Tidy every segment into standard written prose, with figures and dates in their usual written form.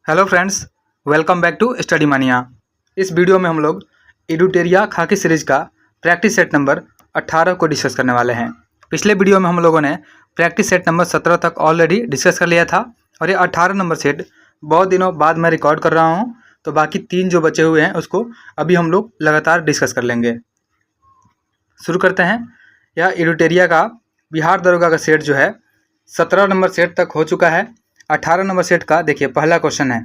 Hello friends, welcome back to study mania. इस video में हम लोग एडुटेरिया खाकी सीरीज का प्रैक्टिस सेट नंबर 18 को डिस्कस करने वाले हैं। पिछले वीडियो में हम लोगों ने प्रैक्टिस सेट नंबर 17 तक ऑलरेडी डिस्कस कर लिया था और ये 18 नंबर सेट बहुत दिनों बाद मैं रिकॉर्ड कर रहा हूँ, तो बाकी 3 जो बचे हुए हैं उसको अभी हम लोग लगातार डिस्कस कर लेंगे। शुरू करते हैं। यह एडुटेरिया का बिहार दरोगा का सेट जो है 17 नंबर सेट तक हो चुका है। 18 नंबर सेट का देखिए पहला क्वेश्चन है।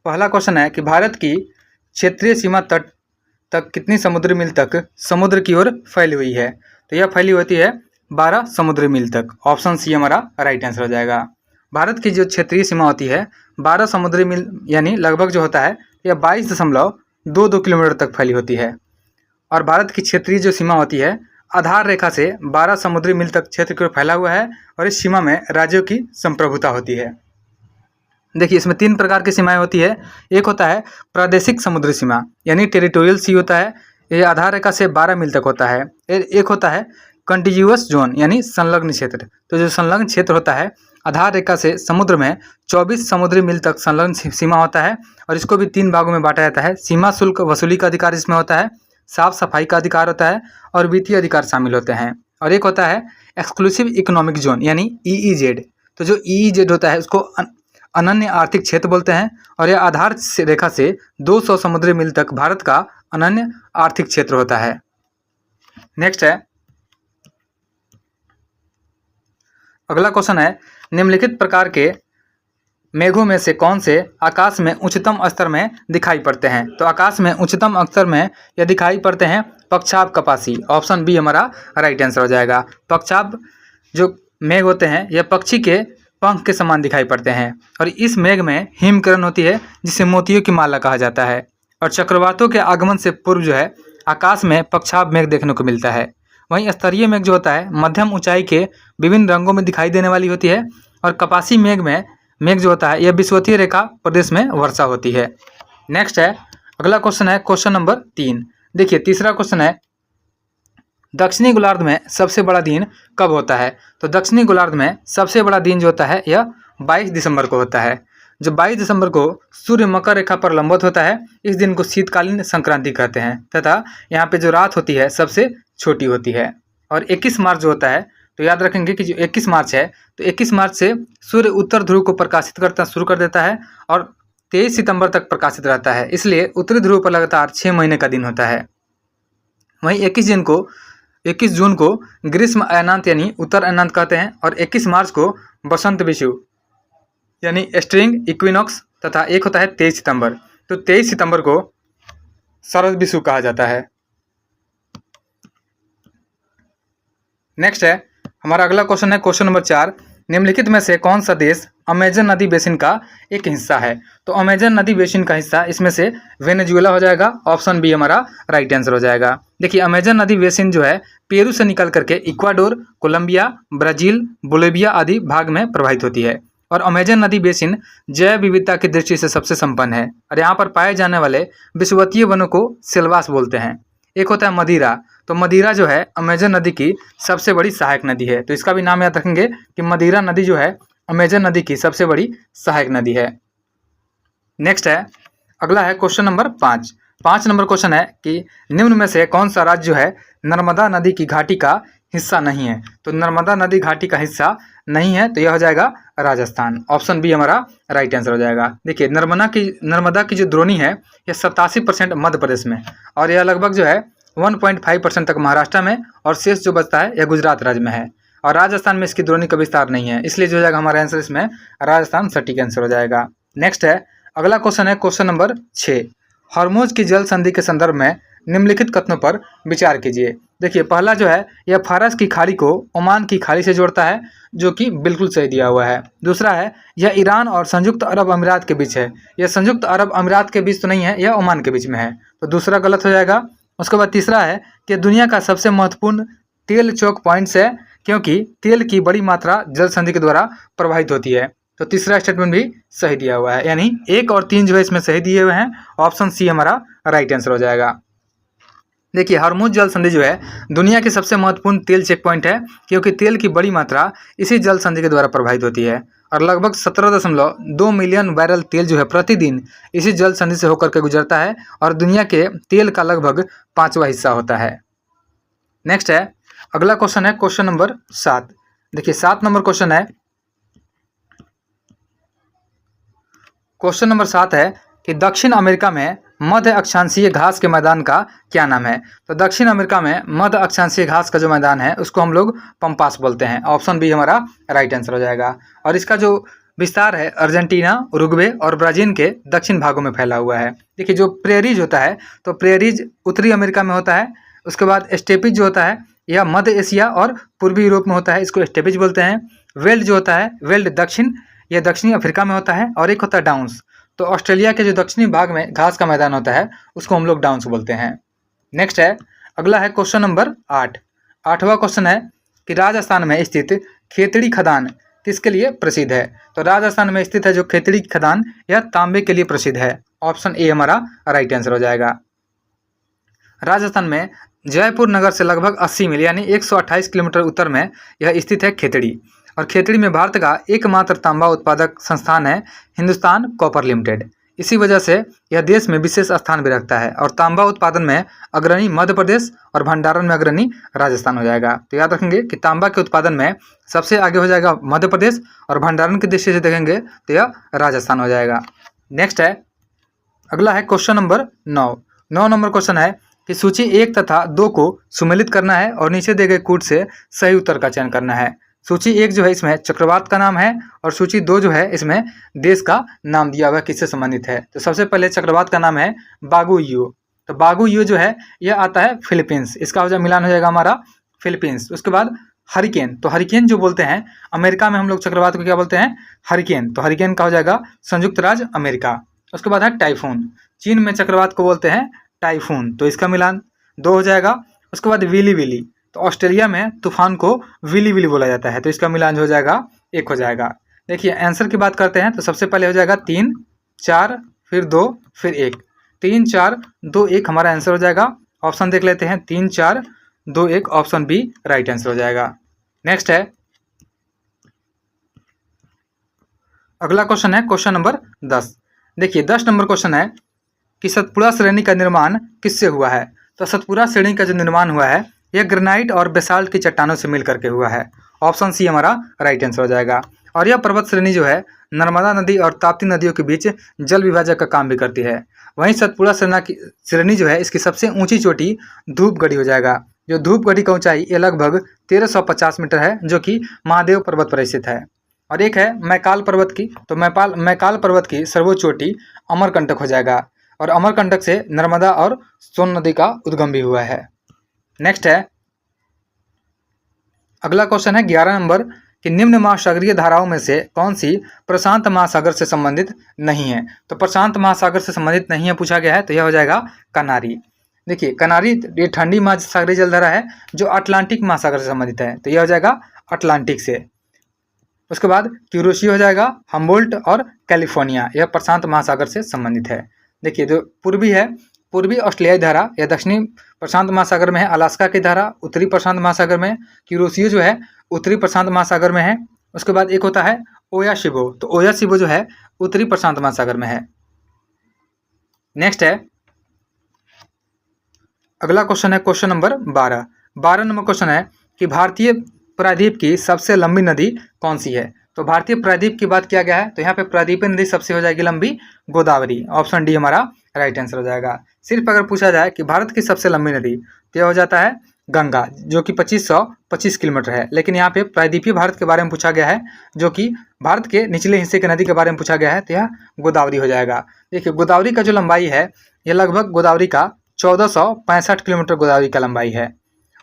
पहला क्वेश्चन है कि भारत की क्षेत्रीय सीमा तट तक कितनी समुद्री मील तक समुद्र की ओर फैली हुई है। तो यह फैली होती है 12 समुद्री मील तक। ऑप्शन सी हमारा राइट आंसर हो जाएगा। भारत की जो क्षेत्रीय सीमा होती है 12 समुद्री मील यानी लगभग जो होता है यह 22.22 किलोमीटर तक फैली होती है। और भारत की क्षेत्रीय जो सीमा होती है आधार रेखा से 12 समुद्री मील तक क्षेत्र की ओर फैला हुआ है और इस सीमा में राज्यों की संप्रभुता होती है। देखिए इसमें 3 प्रकार की सीमाएं होती है। एक होता है प्रादेशिक समुद्री सीमा यानी टेरिटोरियल सी होता है, ये आधार रेखा से 12 मील तक होता है। एक होता है कंटिन्यूअस जोन यानी संलग्न क्षेत्र। तो जो संलग्न क्षेत्र होता है आधार रेखा से समुद्र में 24 समुद्री मील तक संलग्न सीमा होता है और इसको भी 3 भागों में बांटा जाता है। सीमा शुल्क वसूली का अधिकार इसमें होता है, साफ सफाई का अधिकार होता है और वित्तीय अधिकार शामिल होते हैं। और एक होता है एक्सक्लूसिव इकोनॉमिक जोन यानी EEZ। तो जो EEZ होता है उसको अनन्य आर्थिक क्षेत्र बोलते हैं और यह आधार रेखा से 200 समुद्री मील तक भारत का अनन्य आर्थिक क्षेत्र होता है। नेक्स्ट है, अगला क्वेश्चन है निम्नलिखित प्रकार के मेघों में से कौन से आकाश में उच्चतम स्तर में दिखाई पड़ते हैं। तो आकाश में उच्चतम स्तर में यह दिखाई पड़ते हैं पक्षाब कपासी। ऑप्शन बी हमारा राइट आंसर हो जाएगा। पक्षाब जो मेघ होते हैं यह पक्षी के पंख के समान दिखाई पड़ते हैं और इस मेघ में हिमकरण होती है जिसे मोतियों की माला कहा जाता है। और चक्रवातों के आगमन से पूर्व जो है आकाश में पक्षाब मेघ देखने को मिलता है। वहीं स्तरीय मेघ जो होता है मध्यम ऊंचाई के विभिन्न रंगों में दिखाई देने वाली होती है और कपासी मेघ जो होता है यह विषुवतीय रेखा प्रदेश में वर्षा होती है। नेक्स्ट है, अगला क्वेश्चन है क्वेश्चन नंबर 3। देखिए तीसरा क्वेश्चन है दक्षिणी गोलार्ध में सबसे बड़ा दिन कब होता है। तो दक्षिणी गोलार्ध में सबसे बड़ा दिन जो होता है यह 22 दिसंबर को होता है। जो 22 दिसंबर को सूर्य मकर रेखा पर लंबवत होता है इस दिन को शीतकालीन संक्रांति कहते हैं तथा यहाँ पे जो रात होती है सबसे छोटी होती है। और 21 मार्च जो होता है तो याद रखेंगे कि जो 21 मार्च है तो 21 मार्च से सूर्य उत्तर ध्रुव को प्रकाशित करना शुरू कर देता है और 23 सितंबर तक प्रकाशित रहता है, इसलिए उत्तरी ध्रुव पर लगातार 6 महीने का दिन होता है। वहीं 21 जून को ग्रीष्म अयनांत यानी उत्तर अयनांत कहते हैं और 21 मार्च को बसंत विषुव यानी स्प्रिंग इक्विनॉक्स तथा एक होता है 23 सितंबर। तो 23 सितंबर को शरद विषुव कहा जाता है। नेक्स्ट है, हमारा अगला क्वेश्चन है क्वेश्चन नंबर 4। निम्नलिखित में से कौन सा देश अमेजन नदी बेसिन का एक हिस्सा है। तो अमेजन नदी बेसिन का हिस्सा इसमें से वेनेजुएला हो जाएगा। ऑप्शन बी हमारा राइट आंसर हो जाएगा। देखिए अमेजन नदी बेसिन जो है पेरू से निकल करके इक्वाडोर, कोलंबिया, ब्राजील, बोलिविया आदि भाग में प्रवाहित होती है। और अमेजन नदी बेसिन जैव विविधता की दृष्टि से सबसे संपन्न है और यहाँ पर पाए जाने वाले विषुवतीय वनों को सेल्वास बोलते हैं। एक होता है मदिरा। तो मदिरा जो है अमेजन नदी की सबसे बड़ी सहायक नदी है, तो इसका भी नाम याद रखेंगे कि मदिरा नदी जो है अमेजन नदी की सबसे बड़ी सहायक नदी है। नेक्स्ट है, अगला है क्वेश्चन नंबर 5। 5 नंबर क्वेश्चन है कि निम्न में से कौन सा राज्य जो है नर्मदा नदी की घाटी का हिस्सा नहीं है। तो नर्मदा नदी घाटी का हिस्सा नहीं है तो यह हो जाएगा राजस्थान। ऑप्शन बी हमारा राइट आंसर हो जाएगा। देखिए नर्मदा की जो द्रोणी है यह 87% मध्य प्रदेश में और यह लगभग जो है 1.5% तक महाराष्ट्र में और शेष जो बचता है यह गुजरात राज्य में है। और राजस्थान में इसकी द्रोणी का विस्तार नहीं है, इसलिए जो हो जाएगा हमारा आंसर इसमें राजस्थान सटीक आंसर हो जाएगा। नेक्स्ट है, अगला क्वेश्चन है क्वेश्चन नंबर 6। हॉर्मुज की जल संधि के संदर्भ में निम्नलिखित कथनों पर विचार कीजिए। देखिए पहला जो है यह फारस की खाड़ी को ओमान की खाड़ी से जोड़ता है, जो कि बिल्कुल सही दिया हुआ है। दूसरा है यह ईरान और संयुक्त अरब अमीरात के बीच है। यह संयुक्त अरब अमीरात के बीच तो नहीं है, यह ओमान के बीच में है, तो दूसरा गलत हो जाएगा। उसके बाद तीसरा है कि दुनिया का सबसे महत्वपूर्ण तेल चौक पॉइंट्स है क्योंकि तेल की बड़ी मात्रा जल संधि के द्वारा प्रवाहित होती है। तो तीसरा स्टेटमेंट भी सही दिया हुआ है, यानी 1 और 3 जो है इसमें सही दिए हुए हैं। ऑप्शन सी हमारा राइट आंसर हो जाएगा। देखिए हॉर्मुज जल संधि जो है दुनिया की सबसे महत्वपूर्ण तेल चेक पॉइंट है क्योंकि तेल की बड़ी मात्रा इसी जल संधि के द्वारा प्रभावित होती है। और लगभग 17.2 मिलियन बैरल तेल जो है प्रतिदिन इसी जल संधि से होकर के गुजरता है और दुनिया के तेल का लगभग 5वां हिस्सा होता है। नेक्स्ट है, अगला क्वेश्चन है क्वेश्चन नंबर 7। देखिए 7 नंबर क्वेश्चन है, क्वेश्चन नंबर 7 है कि दक्षिण अमेरिका में मध्य अक्षांशीय घास के मैदान का क्या नाम है। तो दक्षिण अमेरिका में मध्य अक्षांशीय घास का जो मैदान है उसको हम लोग पंपास बोलते हैं। ऑप्शन बी हमारा राइट आंसर हो जाएगा। और इसका जो विस्तार है अर्जेंटीना, उरुग्वे और ब्राजील के दक्षिण भागों में फैला हुआ है। देखिए जो प्रेरीज होता है तो प्रेरीज उत्तरी अमेरिका में होता है। उसके बाद स्टेपिज जो होता है यह मध्य एशिया और पूर्वी यूरोप में होता है, इसको स्टेपिज बोलते हैं। वेल्ड जो होता है, वेल्ड दक्षिण, यह दक्षिणी अफ्रीका में होता है। और एक होता है डाउन्स, तो ऑस्ट्रेलिया के जो दक्षिणी भाग में घास का मैदान होता है उसको हम लोग डाउन्स बोलते हैं। नेक्स्ट है, अगला है क्वेश्चन नंबर 8। 8वां क्वेश्चन है कि राजस्थान में स्थित खेतड़ी खदान किसके लिए प्रसिद्ध है। तो राजस्थान में स्थित है जो खेतड़ी खदान यह तांबे के लिए प्रसिद्ध है। ऑप्शन ए हमारा राइट आंसर हो जाएगा। राजस्थान में जयपुर नगर से लगभग 80 मील यानी 128 किलोमीटर उत्तर में यह स्थित है खेतड़ी। और खेतड़ी में भारत का एकमात्र तांबा उत्पादक संस्थान है हिंदुस्तान कॉपर लिमिटेड। इसी वजह से यह देश में विशेष स्थान भी रखता है। और तांबा उत्पादन में अग्रणी मध्य प्रदेश और भंडारण में अग्रणी राजस्थान हो जाएगा। तो याद रखेंगे कि तांबा के उत्पादन में सबसे आगे हो जाएगा मध्य प्रदेश और भंडारण की दृष्टि से देखेंगे तो यह राजस्थान हो जाएगा। नेक्स्ट है, अगला है क्वेश्चन नंबर 9। 9 नंबर क्वेश्चन है कि सूची 1 तथा 2 को सुमेलित करना है और नीचे दिए गए कूट से सही उत्तर का चयन करना है। सूची 1 जो है इसमें चक्रवात का नाम है और सूची 2 जो है इसमें देश का नाम दिया हुआ है किससे संबंधित है। तो सबसे पहले चक्रवात का नाम है बागुइयो। तो बागुइयो जो है यह आता है फिलीपींस, इसका मिलान हो जाएगा हमारा फिलीपींस। उसके बाद हरिकेन, तो हरिकेन जो बोलते हैं अमेरिका में हम लोग चक्रवात को क्या बोलते हैं, हरिकेन। तो हरिकेन का हो जाएगा संयुक्त राज्य अमेरिका। उसके बाद है टाइफून, चीन में चक्रवात को बोलते हैं टाइफून, तो इसका मिलान 2 हो जाएगा। उसके बाद विली विली, तो ऑस्ट्रेलिया में तूफान को विली विली बोला जाता है, तो इसका मिलान हो जाएगा 1 हो जाएगा। देखिए आंसर की बात करते हैं तो सबसे पहले हो जाएगा 3, 4, फिर 2, फिर 1। 3, 4, 2, 1 हमारा आंसर हो जाएगा। ऑप्शन देख लेते हैं, 3, 4, 2, 1 ऑप्शन बी राइट आंसर हो जाएगा। नेक्स्ट है, अगला क्वेश्चन है क्वेश्चन नंबर 10। देखिए 10 नंबर क्वेश्चन है कि सतपुड़ा श्रेणी का निर्माण किससे हुआ है। तो सतपुड़ा श्रेणी का जो निर्माण हुआ है यह ग्रेनाइट और बेसाल्ट की चट्टानों से मिल करके हुआ है। ऑप्शन सी हमारा राइट आंसर हो जाएगा। और यह पर्वत श्रेणी जो है नर्मदा नदी और ताप्ती नदियों के बीच जल विभाजक का काम भी करती है। वहीं सतपुड़ा श्रेणी जो है इसकी सबसे ऊंची चोटी धूपगढ़ी हो जाएगा। जो धूपगढ़ी का ऊंचाई ये लगभग 1350 मीटर है, जो कि महादेव पर्वत पर स्थित है। और एक है मैकाल पर्वत की, तो मैकाल पर्वत की सर्वोच्च चोटी अमरकंटक हो जाएगा। और अमरकंटक से नर्मदा और सोन नदी का उद्गम भी हुआ है। नेक्स्ट है, अगला क्वेश्चन है 11 नंबर कि निम्न महासागरीय धाराओं में से कौन सी प्रशांत महासागर से संबंधित नहीं है। तो प्रशांत महासागर से संबंधित नहीं है पूछा गया है, तो यह हो जाएगा कनारी। देखिए कनारी ये ठंडी महासागरीय जलधारा है जो अटलांटिक महासागर से संबंधित है, तो यह हो जाएगा अटलांटिक से। उसके बाद क्यूरोशियो हो जाएगा, हम्बोल्ट और कैलिफोर्निया, यह प्रशांत महासागर से संबंधित है। देखिए जो पूर्वी है, पूर्वी ऑस्ट्रेलियाई धारा या दक्षिणी प्रशांत महासागर में है अलास्का की धारा, उत्तरी प्रशांत महासागर में। क्यूरोशियो जो है उत्तरी प्रशांत महासागर में है। उसके बाद एक होता है ओयाशिबो, तो ओयाशिबो जो है उत्तरी प्रशांत महासागर में है। नेक्स्ट है, अगला क्वेश्चन है क्वेश्चन नंबर 12। 12 नंबर क्वेश्चन है कि भारतीय प्रायद्वीप की सबसे लंबी नदी कौन सी है। तो भारतीय प्रायद्वीप की बात किया गया है, तो यहाँ पे प्रायद्वीपीय नदी सबसे हो जाएगी लंबी गोदावरी। ऑप्शन डी हमारा राइट आंसर हो जाएगा। सिर्फ अगर पूछा जाए कि भारत की सबसे लंबी नदी, तो यह हो जाता है गंगा, जो कि 2525 किलोमीटर है। लेकिन यहाँ पे प्रायद्वीपीय भारत के बारे में पूछा गया है, जो कि भारत के निचले हिस्से की नदी के बारे में पूछा गया है, तो यह गोदावरी हो जाएगा। देखिए गोदावरी का जो लंबाई है यह लगभग गोदावरी का 1465 किलोमीटर गोदावरी का लंबाई है।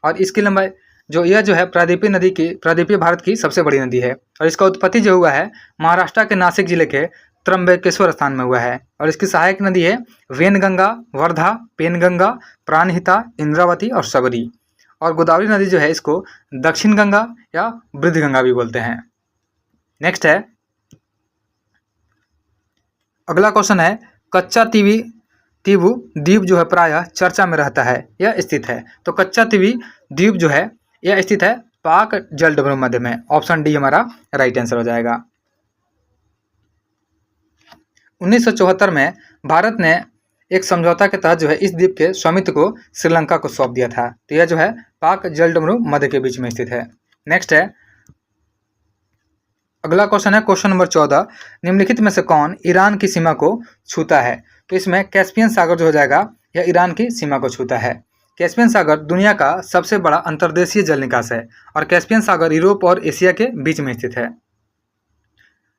और इसकी लंबाई जो है प्रायद्वीपीय भारत की सबसे बड़ी नदी है। और इसका उत्पत्ति जो हुआ है महाराष्ट्र के नासिक जिले के त्र्यंबकेश्वर स्थान में हुआ है। और इसकी सहायक नदी है वेनगंगा, वर्धा, पेनगंगा, प्राणहिता, इंद्रावती और सबरी। और गोदावरी नदी जो है इसको दक्षिण गंगा या वृद्धगंगा भी बोलते हैं। नेक्स्ट है, अगला क्वेश्चन है कच्चा तीवु द्वीप जो है प्रायः चर्चा में रहता है, यह स्थित है। तो कच्चा तीवी द्वीप जो है यह स्थित है पाक जलडमरू मध्य में। ऑप्शन डी हमारा राइट आंसर हो जाएगा। 1974 में भारत ने एक समझौता के तहत जो है इस द्वीप के स्वामित्व को श्रीलंका को सौंप दिया था। तो यह जो है पाक जलडमरू मध्य के बीच में स्थित है। नेक्स्ट है, अगला क्वेश्चन है क्वेश्चन नंबर 14, निम्नलिखित में से कौन ईरान की सीमा को छूता है? तो इसमें कैस्पियन सागर जो हो जाएगा यह ईरान की सीमा को छूता है। कैस्पियन सागर दुनिया का सबसे बड़ा अंतर्देशीय जल निकास है और कैस्पियन सागर यूरोप और एशिया के बीच में स्थित है।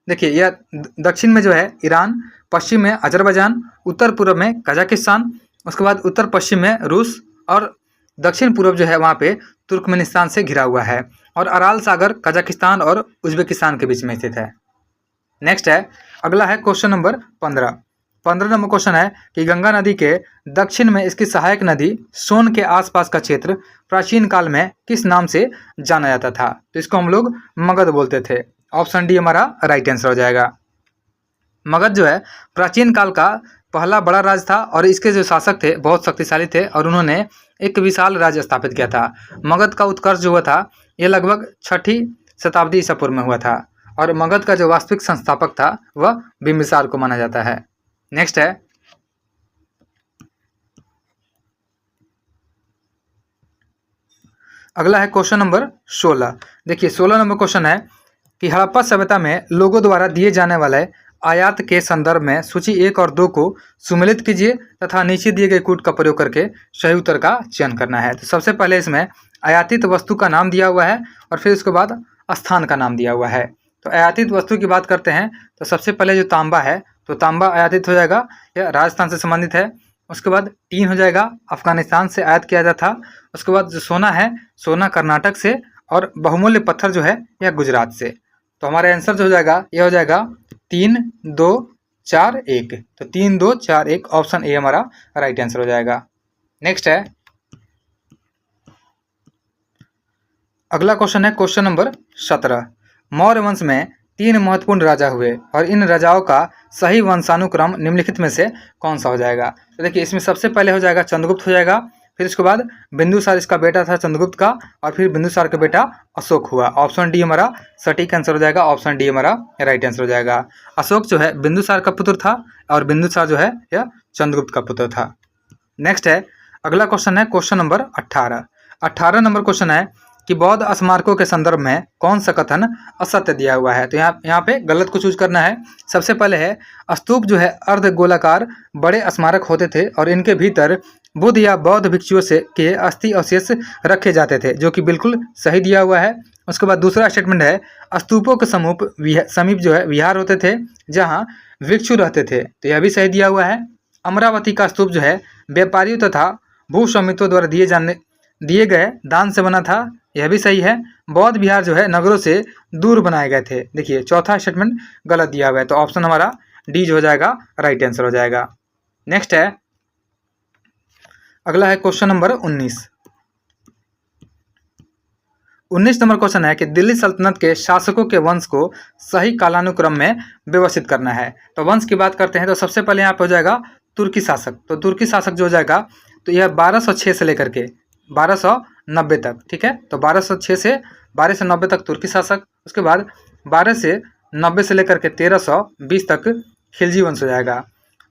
देखिए यह दक्षिण में जो है ईरान, पश्चिम में अजरबैजान, उत्तर पूर्व में कजाकिस्तान, उसके बाद उत्तर पश्चिम में रूस और दक्षिण पूर्व जो है वहाँ पे तुर्कमेनिस्तान से घिरा हुआ है और अराल सागर कजाकिस्तान और उज्बेकिस्तान के बीच में स्थित है। नेक्स्ट है, अगला है क्वेश्चन नंबर 15। 15 नंबर क्वेश्चन है कि गंगा नदी के दक्षिण में इसकी सहायक नदी सोन के आसपास का क्षेत्र प्राचीन काल में किस नाम से जाना जाता था? तो इसको हम लोग मगध बोलते थे। ऑप्शन डी हमारा राइट आंसर हो जाएगा। मगध जो है प्राचीन काल का पहला बड़ा राज्य था और इसके जो शासक थे बहुत शक्तिशाली थे और उन्होंने एक विशाल राज्य स्थापित किया था। मगध का उत्कर्ष जो हुआ था यह लगभग 6ठी शताब्दी ईसा पूर्व में हुआ था और मगध का जो वास्तविक संस्थापक था वह बिंबिसार को माना जाता है। नेक्स्ट है, अगला है क्वेश्चन नंबर 16। देखिए 16 नंबर क्वेश्चन है कि हड़प्पा सभ्यता में लोगों द्वारा दिए जाने वाले आयात के संदर्भ में सूची 1 और 2 को सुमेलित कीजिए तथा नीचे दिए गए कूट का प्रयोग करके सही उत्तर का चयन करना है। तो सबसे पहले इसमें आयातित वस्तु का नाम दिया हुआ है और फिर उसके बाद स्थान का नाम दिया हुआ है। तो आयातित वस्तु की बात करते हैं तो सबसे पहले जो तांबा है तो तांबा आयातित हो जाएगा, यह राजस्थान से संबंधित है। उसके बाद टीन हो जाएगा, अफगानिस्तान से आयात किया जाता था। उसके बाद जो सोना है, सोना कर्नाटक से और बहुमूल्य पत्थर जो है यह गुजरात से। तो हमारा आंसर जो हो जाएगा यह हो जाएगा 3, 2, 4, 1। तो 3, 2, 4, 1 ऑप्शन ए हमारा राइट आंसर हो जाएगा। नेक्स्ट है, अगला क्वेश्चन है क्वेश्चन नंबर 17। मौर्य वंश में 3 महत्वपूर्ण राजा हुए और इन राजाओं का सही वंशानुक्रम निम्नलिखित में से कौन सा हो जाएगा? तो देखिए इसमें सबसे पहले हो जाएगा चंद्रगुप्त हो जाएगा, फिर इसके बाद बिंदुसार इसका बेटा था चंद्रगुप्त का और फिर बिंदुसार का बेटा अशोक हुआ। ऑप्शन डी हमारा सटीक आंसर हो जाएगा। ऑप्शन डी हमारा राइट आंसर हो जाएगा। अशोक जो है बिंदुसार का पुत्र था और बिंदुसार जो है यह चंद्रगुप्त का पुत्र था। नेक्स्ट है, अगला क्वेश्चन है क्वेश्चन नंबर 18। 18 नंबर क्वेश्चन है कि बौद्ध स्मारकों के संदर्भ में कौन सा कथन असत्य दिया हुआ है? तो यहाँ पे गलत को चूज करना है। सबसे पहले है स्तूप जो है अर्ध गोलाकार बड़े स्मारक होते थे और इनके भीतर बुद्ध या बौद्ध भिक्षुओं से के अस्थि अवशेष रखे जाते थे, जो कि बिल्कुल सही दिया हुआ है। उसके बाद दूसरा स्टेटमेंट है स्तूपों के समीप जो है विहार होते थे जहाँ भिक्षु रहते थे, तो यह भी सही दिया हुआ है। अमरावती का स्तूप जो है व्यापारियों तथा भू स्वामित्व द्वारा दिए गए दान से बना था, यह भी सही है। बौद्ध विहार जो है नगरों से दूर बनाए गए थे। देखिए चौथा स्टेटमेंट गलत दिया हुआ है, तो ऑप्शन हमारा डी जो हो जाएगा राइट आंसर हो जाएगा। नेक्स्ट है, अगला है क्वेश्चन नंबर 19। 19 नंबर क्वेश्चन है कि दिल्ली सल्तनत के शासकों के वंश को सही कालानुक्रम में व्यवस्थित करना है। तो वंश की बात करते हैं तो सबसे पहले यहाँ पे हो जाएगा तुर्की शासक। तो तुर्की शासक जो हो जाएगा तो यह 1206 से लेकर के 1290 तक, ठीक है। तो 1206 से 1290 तक तुर्की शासक, उसके बाद 12 से 90 से लेकर के 1320 तक खिलजी वंश हो जाएगा।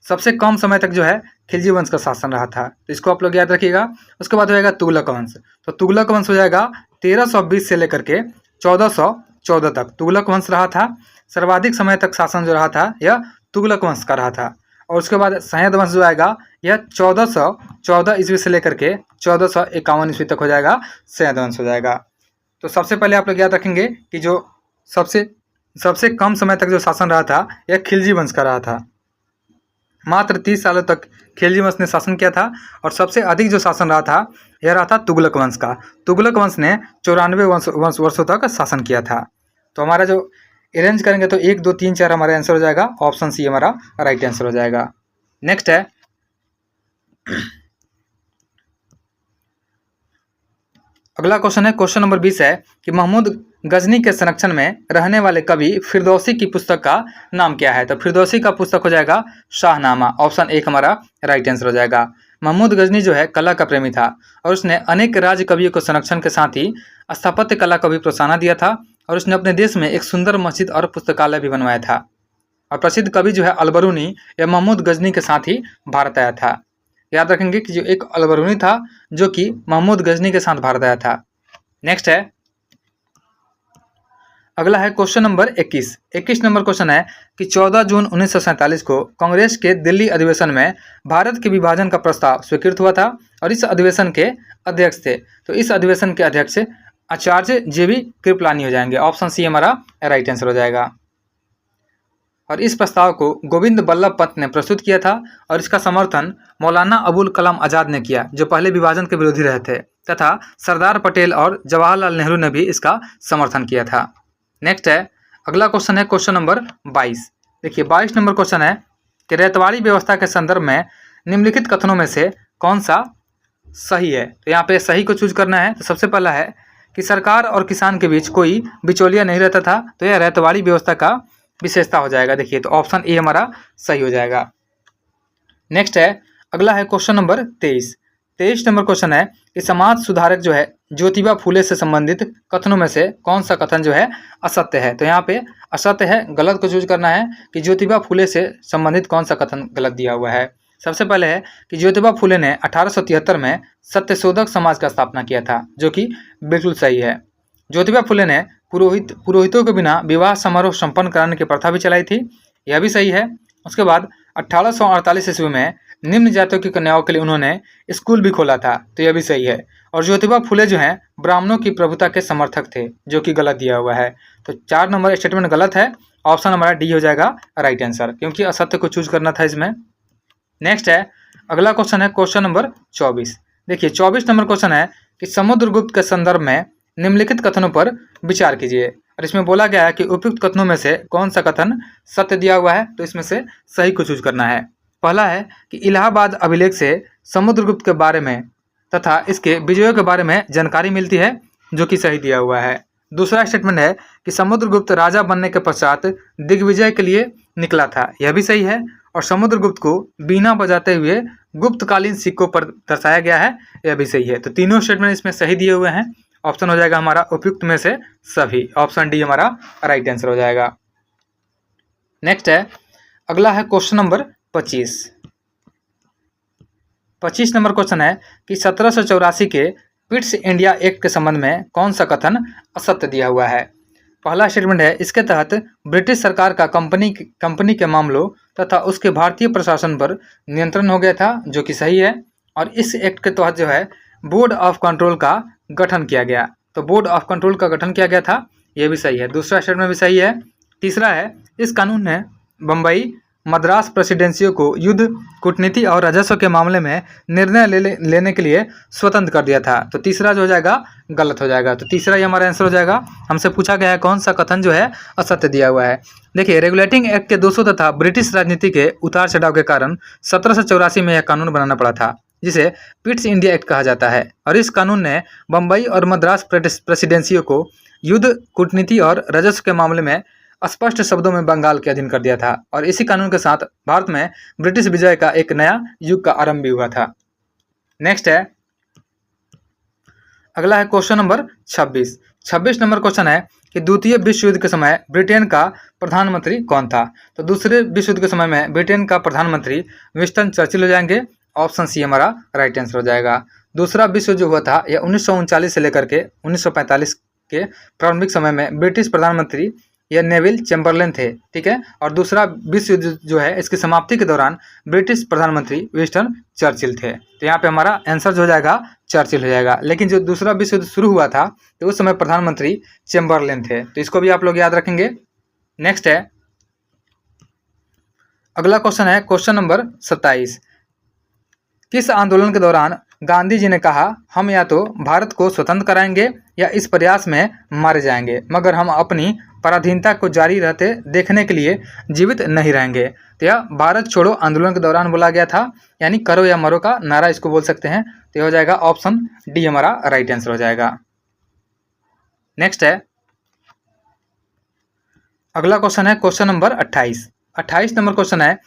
सबसे कम समय तक जो है खिलजी वंश का शासन रहा था, तो इसको आप लोग याद रखिएगा। उसके बाद हो जाएगा तुगलक वंश। तो तुगलक वंश हो जाएगा 1320 से लेकर के 1414 तक तुगलक वंश रहा था। सर्वाधिक समय तक शासन जो रहा था यह तुगलक वंश का रहा था। और उसके बाद सैयद वंश जो आएगा यह 1414 ईस्वी से लेकर के 1451 ईस्वी तक हो जाएगा, सैयद वंश हो जाएगा। तो सबसे पहले आप लोग याद रखेंगे कि जो सबसे कम समय तक जो शासन रहा था यह खिलजी वंश का रहा था। मात्र 30 सालों तक खिलजी वंश ने शासन किया था और सबसे अधिक जो शासन रहा था यह रहा था तुगलक वंश का। तुगलक वंश ने 94 वर्षों तक शासन किया था। तो हमारा जो अरेंज करेंगे तो 1, 2, 3, 4 हमारा आंसर हो जाएगा। ऑप्शन सी हमारा राइट आंसर हो जाएगा। नेक्स्ट है, अगला क्वेश्चन है क्वेश्चन नंबर 20 है कि महमूद गजनी के संरक्षण में रहने वाले कवि फिरदौसी की पुस्तक का नाम क्या है? तो फिरदौसी का पुस्तक हो जाएगा शाहनामा। ऑप्शन 1 हमारा राइट आंसर हो जाएगा। महमूद गजनी जो है कला का प्रेमी था और उसने अनेक राज कवियों को संरक्षण के साथ ही स्थापत्य कला को भी प्रोत्साहन दिया था और उसने अपने देश में एक सुंदर मस्जिद और पुस्तकालय भी बनवाया था। और प्रसिद्ध कवि जो है अलबरूनी या महमूद गजनी के साथ ही भारत आया था। याद रखेंगे कि जो एक अलबरूनी था जो कि महमूद गजनी के साथ भारत आया था। नेक्स्ट है, अगला है क्वेश्चन नंबर 21। 21 नंबर क्वेश्चन है कि 14 जून 1947 को कांग्रेस के दिल्ली अधिवेशन में भारत के विभाजन का प्रस्ताव स्वीकृत हुआ था और इस अधिवेशन के अध्यक्ष थे। तो इस अधिवेशन के अध्यक्ष आचार्य JB कृपलानी हो जाएंगे। ऑप्शन सी हमारा राइट आंसर हो जाएगा। और इस प्रस्ताव को गोविंद बल्लभ पंत ने प्रस्तुत किया था और इसका समर्थन मौलाना अबुल कलाम आज़ाद ने किया, जो पहले विभाजन के विरोधी रहे थे, तथा सरदार पटेल और जवाहरलाल नेहरू ने भी इसका समर्थन किया था। नेक्स्ट है, अगला क्वेश्चन है क्वेश्चन नंबर 22। देखिए 22 नंबर क्वेश्चन है कि रैयतवाड़ी व्यवस्था के संदर्भ में निम्नलिखित कथनों में से कौन सा सही है। तो यहाँ पे सही को चूज करना है। तो सबसे पहला है कि सरकार और किसान के बीच कोई बिचौलिया नहीं रहता था, तो यह रैयतवाड़ी व्यवस्था का विशेषता हो जाएगा। देखिए तो ऑप्शन ए हमारा सही हो जाएगा। नेक्स्ट है, अगला है क्वेश्चन नंबर 23। 23 नंबर क्वेश्चन है कि समाज सुधारक जो है ज्योतिबा फुले से संबंधित कथनों में से कौन सा कथन जो है असत्य है। तो यहाँ पे असत्य है, गलत को चूज करना है कि ज्योतिबा फुले से संबंधित कौन सा कथन गलत दिया हुआ है। सबसे पहले है कि ज्योतिबा फुले ने 1873 में सत्यशोधक समाज का स्थापना किया था, जो कि बिल्कुल सही है। ज्योतिबा फुले ने पुरोहितों के बिना विवाह समारोह संपन्न कराने की प्रथा भी चलाई थी, यह भी सही है। उसके बाद 1848 ईस्वी में निम्न जातियों की कन्याओं के लिए उन्होंने स्कूल भी खोला था, तो यह भी सही है। और ज्योतिबा फुले जो हैं ब्राह्मणों की प्रभुता के समर्थक थे, जो कि गलत दिया हुआ है। तो 4 नंबर स्टेटमेंट गलत है। ऑप्शन हमारा डी हो जाएगा राइट आंसर, क्योंकि असत्य को चूज करना था इसमें। नेक्स्ट है, अगला क्वेश्चन है क्वेश्चन नंबर 24। देखिए 24 नंबर क्वेश्चन है कि समुद्रगुप्त के संदर्भ में निम्नलिखित कथनों पर विचार कीजिए। और इसमें बोला गया है कि उपयुक्त कथनों में से कौन सा कथन सत्य दिया हुआ है। तो इसमें से सही को चूज करना है। पहला है कि इलाहाबाद अभिलेख से समुद्रगुप्त के बारे में तथा इसके विजयों के बारे में जानकारी मिलती है, जो कि सही दिया हुआ है। दूसरा स्टेटमेंट है कि समुद्रगुप्त राजा बनने के पश्चात दिग्विजय के लिए निकला था, यह भी सही है। और समुद्रगुप्त को बीना बजाते हुए गुप्तकालीन सिक्कों पर दर्शाया गया है, यह भी सही है। तो तीनों स्टेटमेंट इसमें सही दिए हुए हैं। ऑप्शन हो जाएगा हमारा उपयुक्त में से सभी। ऑप्शन डी हमारा राइट आंसर हो जाएगा। नेक्स्ट है, अगला है क्वेश्चन नंबर 25। 25 नंबर क्वेश्चन है कि 1784 के पिट्स इंडिया एक्ट के संबंध में कौन सा कथन असत्य दिया हुआ है। पहला स्टेटमेंट है, इसके तहत ब्रिटिश सरकार का कंपनी के मामलों तथा उसके भारतीय प्रशासन पर नियंत्रण हो गया था, जो कि सही है। और इस एक्ट के तहत जो है बोर्ड ऑफ कंट्रोल का गठन किया गया, तो बोर्ड ऑफ कंट्रोल का गठन किया गया था, यह भी सही है। दूसरा स्टेटमेंट भी सही है। तीसरा है, इस कानून ने बम्बई मद्रास प्रेसिडेंसियों को युद्ध, कूटनीति और राजस्व के मामले में निर्णय लेने के लिए स्वतंत्र कर दिया था। तो तीसरा जो हो जाएगा गलत हो जाएगा। तो तीसरा ही हमारा आंसर हो जाएगा। हमसे पूछा गया है कौन सा कथन जो है असत्य दिया हुआ है। देखिए रेगुलेटिंग एक्ट के 200 तथा ब्रिटिश राजनीति के उतार चढ़ाव के कारण 1784 में यह कानून बनाना पड़ा था, जिसे पिट्स इंडिया एक्ट कहा जाता है। और इस कानून ने बम्बई और मद्रास प्रेसिडेंसियों को युद्ध, कूटनीति और राजस्व के मामले में स्पष्ट शब्दों में बंगाल के अधीन कर दिया था। और इसी कानून के साथ भारत में ब्रिटिश विजय का एक नया युग का आरंभ भी हुआ था। नेक्स्ट है, अगला है क्वेश्चन नंबर 26। 26 नंबर क्वेश्चन है कि द्वितीय विश्व युद्ध के समय ब्रिटेन का प्रधानमंत्री कौन था। तो दूसरे विश्व युद्ध के समय में ब्रिटेन का प्रधानमंत्री विंस्टन चर्चिल हो जाएंगे। ऑप्शन सी हमारा राइट आंसर हो जाएगा। दूसरा विश्व युद्ध जो हुआ था यह 1939 से लेकर के 1945 के प्रारंभिक समय में ब्रिटिश प्रधानमंत्री यह नेविल चैम्बरलेन थे, ठीक है। और दूसरा विश्व युद्ध जो है इसकी समाप्ति के दौरान ब्रिटिश प्रधानमंत्री विंस्टन चर्चिल थे। तो यहाँ पे हमारा आंसर जो हो जाएगा चर्चिल हो जाएगा। लेकिन जो दूसरा विश्व युद्ध शुरू हुआ था तो उस समय प्रधानमंत्री चैम्बरलेन थे, तो इसको भी आप लोग याद रखेंगे। नेक्स्ट है, अगला क्वेश्चन है क्वेश्चन नंबर 27। किस आंदोलन के दौरान गांधी जी ने कहा, हम या तो भारत को स्वतंत्र कराएंगे या इस प्रयास में मारे जाएंगे, मगर हम अपनी पराधीनता को जारी रहते देखने के लिए जीवित नहीं रहेंगे। तो यह भारत छोड़ो आंदोलन के दौरान बोला गया था, यानी करो या मरो का नारा इसको बोल सकते हैं। तो यह हो जाएगा ऑप्शन डी हमारा राइट आंसर हो जाएगा। नेक्स्ट है, अगला क्वेश्चन है क्वेश्चन नंबर 28। 28 नंबर क्वेश्चन है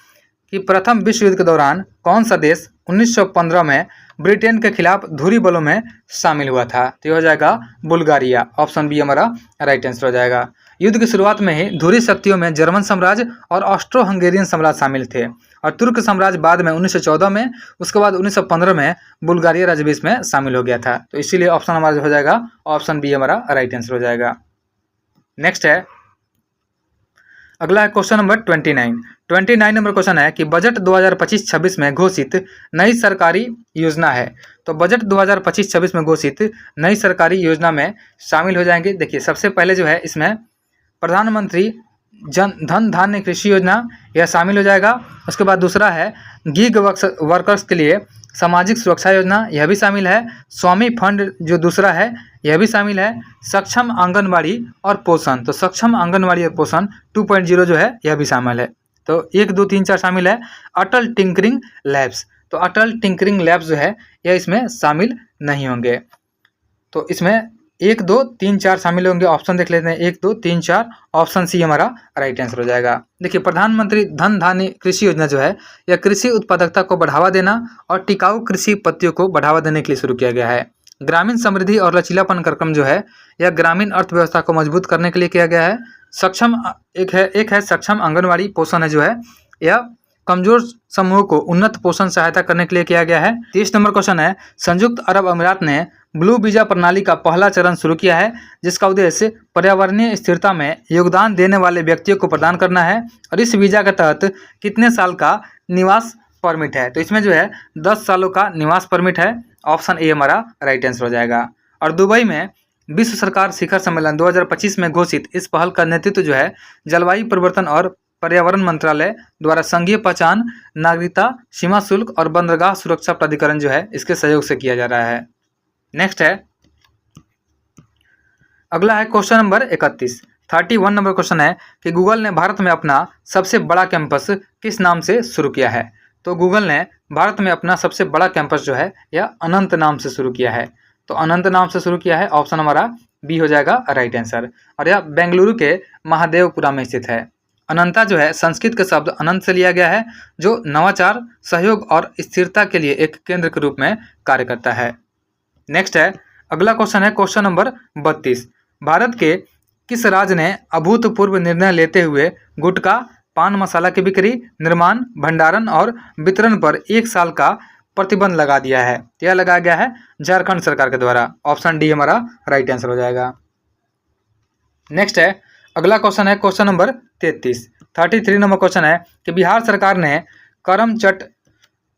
कि प्रथम विश्व युद्ध के दौरान कौन सा देश 1915 में ब्रिटेन के खिलाफ धुरी बलों में शामिल हुआ था। तो यह हो जाएगा बुल्गारिया। ऑप्शन बी हमारा राइट आंसर हो जाएगा। युद्ध की शुरुआत में ही धुरी शक्तियों में जर्मन साम्राज्य और ऑस्ट्रो हंगेरियन साम्राज्य शामिल थे और तुर्क साम्राज्य बाद में 1914 में, उसके बाद 1915 में बुल्गारिया राज्य भी इसमें शामिल हो गया था। तो इसीलिए ऑप्शन हमारा जो हो जाएगा ऑप्शन बी हमारा राइट आंसर हो जाएगा। नेक्स्ट है, अगला है क्वेश्चन नंबर 29 नंबर क्वेश्चन है कि बजट 2025-26 में घोषित नई सरकारी योजना है। तो बजट 2025-26 में घोषित नई सरकारी योजना में शामिल हो जाएंगे। देखिए सबसे पहले जो है इसमें प्रधानमंत्री जन धन धान्य कृषि योजना यह शामिल हो जाएगा। उसके बाद दूसरा है गीग वर्कर्स के लिए सामाजिक सुरक्षा योजना, यह भी शामिल है। स्वामी फंड जो दूसरा है यह भी शामिल है। सक्षम आंगनबाड़ी और पोषण, तो सक्षम आंगनबाड़ी और पोषण 2.0 जो है यह भी शामिल है। तो 1, 2, 3, 4 शामिल है। अटल टिंकरिंग लैब्स, तो अटल टिंकरिंग लैब्स जो है यह इसमें शामिल नहीं होंगे। तो इसमें 1, 2, 3, 4 शामिल होंगे। ऑप्शन देख लेते हैं 1, 2, 3, 4, ऑप्शन सी हमारा राइट आंसर हो जाएगा। देखिए प्रधानमंत्री धन धान्य कृषि योजना जो है यह कृषि उत्पादकता को बढ़ावा देना और टिकाऊ कृषि पद्धतियों को बढ़ावा देने के लिए शुरू किया गया है। ग्रामीण समृद्धि और लचीलापन कार्यक्रम जो है यह ग्रामीण अर्थव्यवस्था को मजबूत करने के लिए किया गया है। सक्षम एक है सक्षम आंगनबाड़ी पोषण है जो है यह कमजोर समूह को उन्नत पोषण सहायता करने के लिए किया गया है। 30 नंबर क्वेश्चन है, संयुक्त अरब अमीरात ने ब्लू वीजा प्रणाली का पहला चरण शुरू किया है जिसका उद्देश्य पर्यावरणीय स्थिरता में योगदान देने वाले व्यक्तियों को प्रदान करना है और इस वीजा के तहत कितने साल का निवास परमिट है। तो इसमें जो है 10 सालों का निवास परमिट है। ऑप्शन ए हमारा राइट आंसर हो जाएगा। और दुबई में विश्व सरकार शिखर सम्मेलन 2025 में घोषित इस पहल का नेतृत्व जो है जलवायु परिवर्तन और पर्यावरण मंत्रालय द्वारा संघीय पहचान, नागरिकता, सीमा शुल्क और बंदरगाह सुरक्षा प्राधिकरण जो है इसके सहयोग से किया जा रहा है। नेक्स्ट है, अगला है क्वेश्चन नंबर 31 नंबर क्वेश्चन है कि गूगल ने भारत में अपना सबसे बड़ा कैंपस किस नाम से शुरू किया है। तो गूगल ने भारत में अपना सबसे बड़ा कैंपस जो है यह अनंत नाम से शुरू किया है। तो अनंत नाम से शुरू किया है, ऑप्शन हमारा बी हो जाएगा राइट आंसर। और यह बेंगलुरु के महादेवपुरा में स्थित है। अनंता जो है संस्कृत के शब्द अनंत से लिया गया है जो नवाचार, सहयोग और स्थिरता के लिए एक केंद्र के रूप में कार्य करता है। नेक्स्ट है, अगला क्वेश्चन है क्वेश्चन नंबर 32। भारत के किस राज्य ने अभूतपूर्व निर्णय लेते हुए गुटखा, पान मसाला की बिक्री, निर्माण, भंडारण और वितरण पर 1 साल का प्रतिबंध लगा दिया है। यह लगाया गया है झारखंड सरकार के द्वारा। ऑप्शन डी हमारा राइट आंसर हो जाएगा। नेक्स्ट है, अगला क्वेश्चन है क्वेश्चन नंबर 33 नंबर क्वेश्चन है कि बिहार सरकार ने करमचट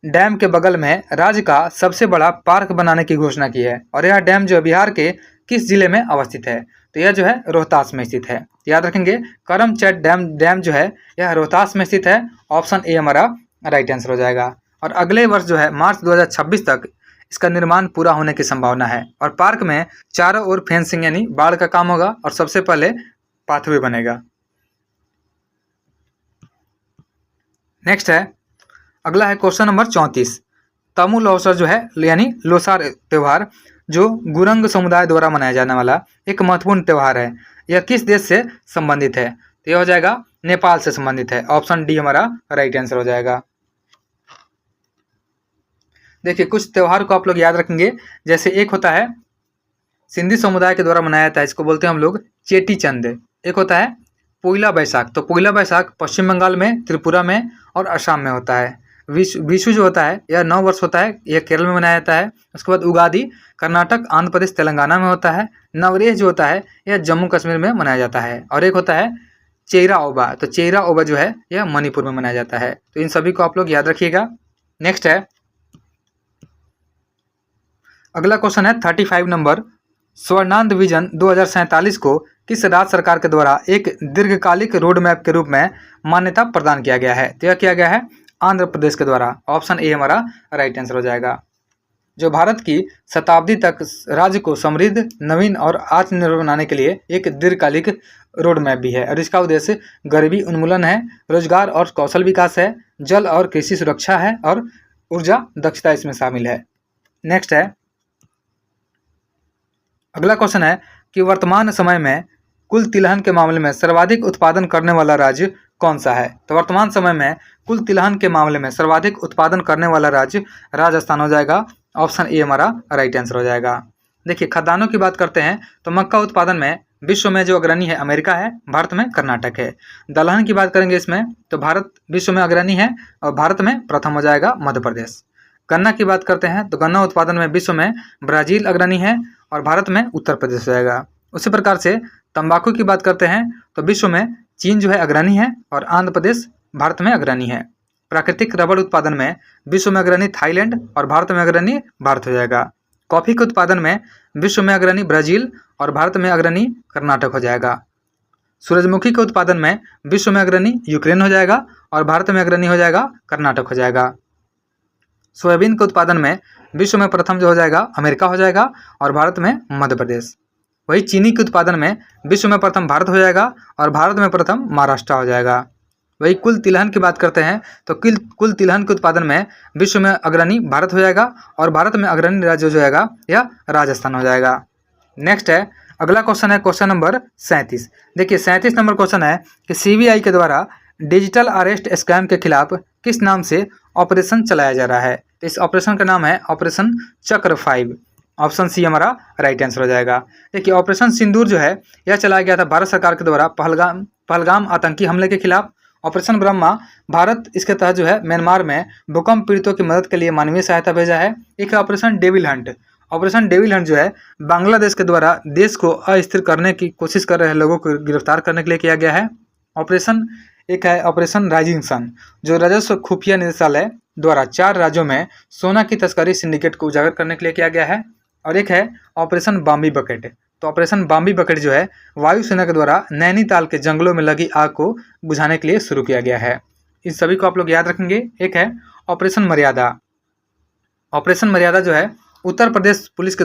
डैम के बगल में राज्य का सबसे बड़ा पार्क बनाने की घोषणा की है और यह डैम जो है बिहार के किस जिले में अवस्थित है। तो यह जो है रोहतास में स्थित है। याद रखेंगे करमचट डैम जो है यह रोहतास में स्थित है। ऑप्शन ए हमारा राइट आंसर हो जाएगा। और अगले वर्ष जो है मार्च 2026 तक इसका निर्माण पूरा होने की संभावना है और पार्क में चारों ओर फेंसिंग यानी बाड़ का काम होगा और सबसे पहले पाथवे बनेगा। नेक्स्ट है, अगला है क्वेश्चन नंबर 34। तमु लौसर जो है यानी लोसार त्यौहार जो गुरंग समुदाय द्वारा मनाया जाने वाला एक महत्वपूर्ण त्यौहार है। यह किस देश से संबंधित है। तो यह हो जाएगा नेपाल से संबंधित है। ऑप्शन डी हमारा राइट आंसर हो जाएगा। देखिए कुछ त्यौहार को आप लोग याद रखेंगे, जैसे एक होता है सिंधी समुदाय के द्वारा मनाया जाता है, इसको बोलते हैं हम लोग चेटी चंद। एक होता है पोइला बैसाख, तो पोइला बैसाख पश्चिम बंगाल में, त्रिपुरा में और असम में होता है। विशु जो होता है यह 9 वर्ष होता है, यह केरल में मनाया जाता है। उसके बाद उगादी कर्नाटक, आंध्र प्रदेश, तेलंगाना में होता है। नवरेह जो होता है यह जम्मू कश्मीर में मनाया जाता है। और एक होता है चेरा ओबा, तो चेरा ओबा जो है यह मणिपुर में मनाया जाता है। तो इन सभी को आप लोग याद रखिएगा। नेक्स्ट है, अगला क्वेश्चन है 35 नंबर। स्वर्णांध विजन 2047 को किस राज्य सरकार के द्वारा एक दीर्घकालिक रोड मैप के रूप में मान्यता प्रदान किया गया है। तो यह किया गया है आंध्र प्रदेश के द्वारा। ऑप्शन ए हमारा राइट आंसर हो जाएगा। जो भारत की शताब्दी तक राज्य को समृद्ध, नवीन और आत्मनिर्भर बनाने के लिए एक दीर्घकालिक रोड मैप भी है और इसका उद्देश्य गरीबी उन्मूलन है, रोजगार और कौशल विकास है, जल और कृषि सुरक्षा है और ऊर्जा दक्षता इसमें शामिल है। नेक्स्ट है, अगला क्वेश्चन है कि वर्तमान समय में कुल तिलहन के मामले में सर्वाधिक उत्पादन करने वाला राज्य कौन सा है। तो वर्तमान समय में कुल तिलहन के मामले में सर्वाधिक उत्पादन करने वाला राज्य राजस्थान हो जाएगा। ऑप्शन ए हमारा राइट आंसर हो जाएगा। देखिए खाद्यान्नों की बात करते हैं तो मक्का उत्पादन में विश्व में जो अग्रणी है अमेरिका है, भारत में कर्नाटक है। दलहन की बात करेंगे इसमें तो भारत विश्व में अग्रणी है और भारत में प्रथम हो जाएगा मध्य प्रदेश। गन्ना की बात करते हैं तो गन्ना उत्पादन में विश्व में ब्राजील अग्रणी है और भारत में उत्तर प्रदेश हो जाएगा। उसी प्रकार से तंबाकू की बात करते हैं तो विश्व में चीन जो है अग्रणी है और आंध्र प्रदेश भारत में अग्रणी है। प्राकृतिक रबड़ उत्पादन में विश्व में अग्रणी थाईलैंड और भारत में अग्रणी भारत हो जाएगा। कॉफी के उत्पादन में विश्व में अग्रणी ब्राजील और भारत में अग्रणी कर्नाटक हो जाएगा। सूरजमुखी के उत्पादन में विश्व में अग्रणी यूक्रेन हो जाएगा और भारत में अग्रणी हो जाएगा कर्नाटक हो जाएगा। सोयाबीन के उत्पादन में विश्व में प्रथम जो हो जाएगा अमेरिका हो जाएगा और भारत में मध्य प्रदेश। वही चीनी के उत्पादन में विश्व में प्रथम भारत हो जाएगा और भारत में प्रथम महाराष्ट्र हो जाएगा। वही कुल तिलहन की बात करते हैं तो कुल तिलहन के उत्पादन में विश्व में अग्रणी भारत हो जाएगा और भारत में अग्रणी राज्य जो जाएगा यह राजस्थान हो जाएगा। नेक्स्ट है अगला क्वेश्चन है क्वेश्चन नंबर 37। देखिए 37 नंबर क्वेश्चन है कि सीबीआई के द्वारा डिजिटल अरेस्ट स्कैम के खिलाफ किस नाम से ऑपरेशन चलाया जा रहा है। तो इस ऑपरेशन का नाम है ऑपरेशन चक्र 5। ऑप्शन सी हमारा राइट आंसर हो जाएगा। देखिए ऑपरेशन सिंदूर जो है यह चलाया गया था भारत सरकार के द्वारा पहलगाम आतंकी हमले के खिलाफ। ऑपरेशन ब्रह्मा भारत इसके तहत जो है म्यांमार में भूकंप पीड़ितों की मदद के लिए मानवीय सहायता भेजा है। एक है operation devil Hunt. Operation devil Hunt जो है बांग्लादेश के द्वारा देश को अस्थिर करने की कोशिश कर रहे लोगों को गिरफ्तार करने के लिए किया गया है। एक है ऑपरेशन राइजिंग सन जो राजस्व खुफिया निदेशालय द्वारा 4 राज्यों में सोना की तस्करी सिंडिकेट को उजागर करने के लिए किया गया है। और एक है ऑपरेशन बॉम्बी बकेट। तो ऑपरेशन बॉम्बी बकेट जो है वायुसेना के द्वारा नैनीताल के जंगलों में लगी आग को बुझाने के लिए शुरू किया गया है। इन सभी को आप लोग याद रखेंगे। एक है ऑपरेशन मर्यादा। ऑपरेशन मर्यादा जो है उत्तराखंड पुलिस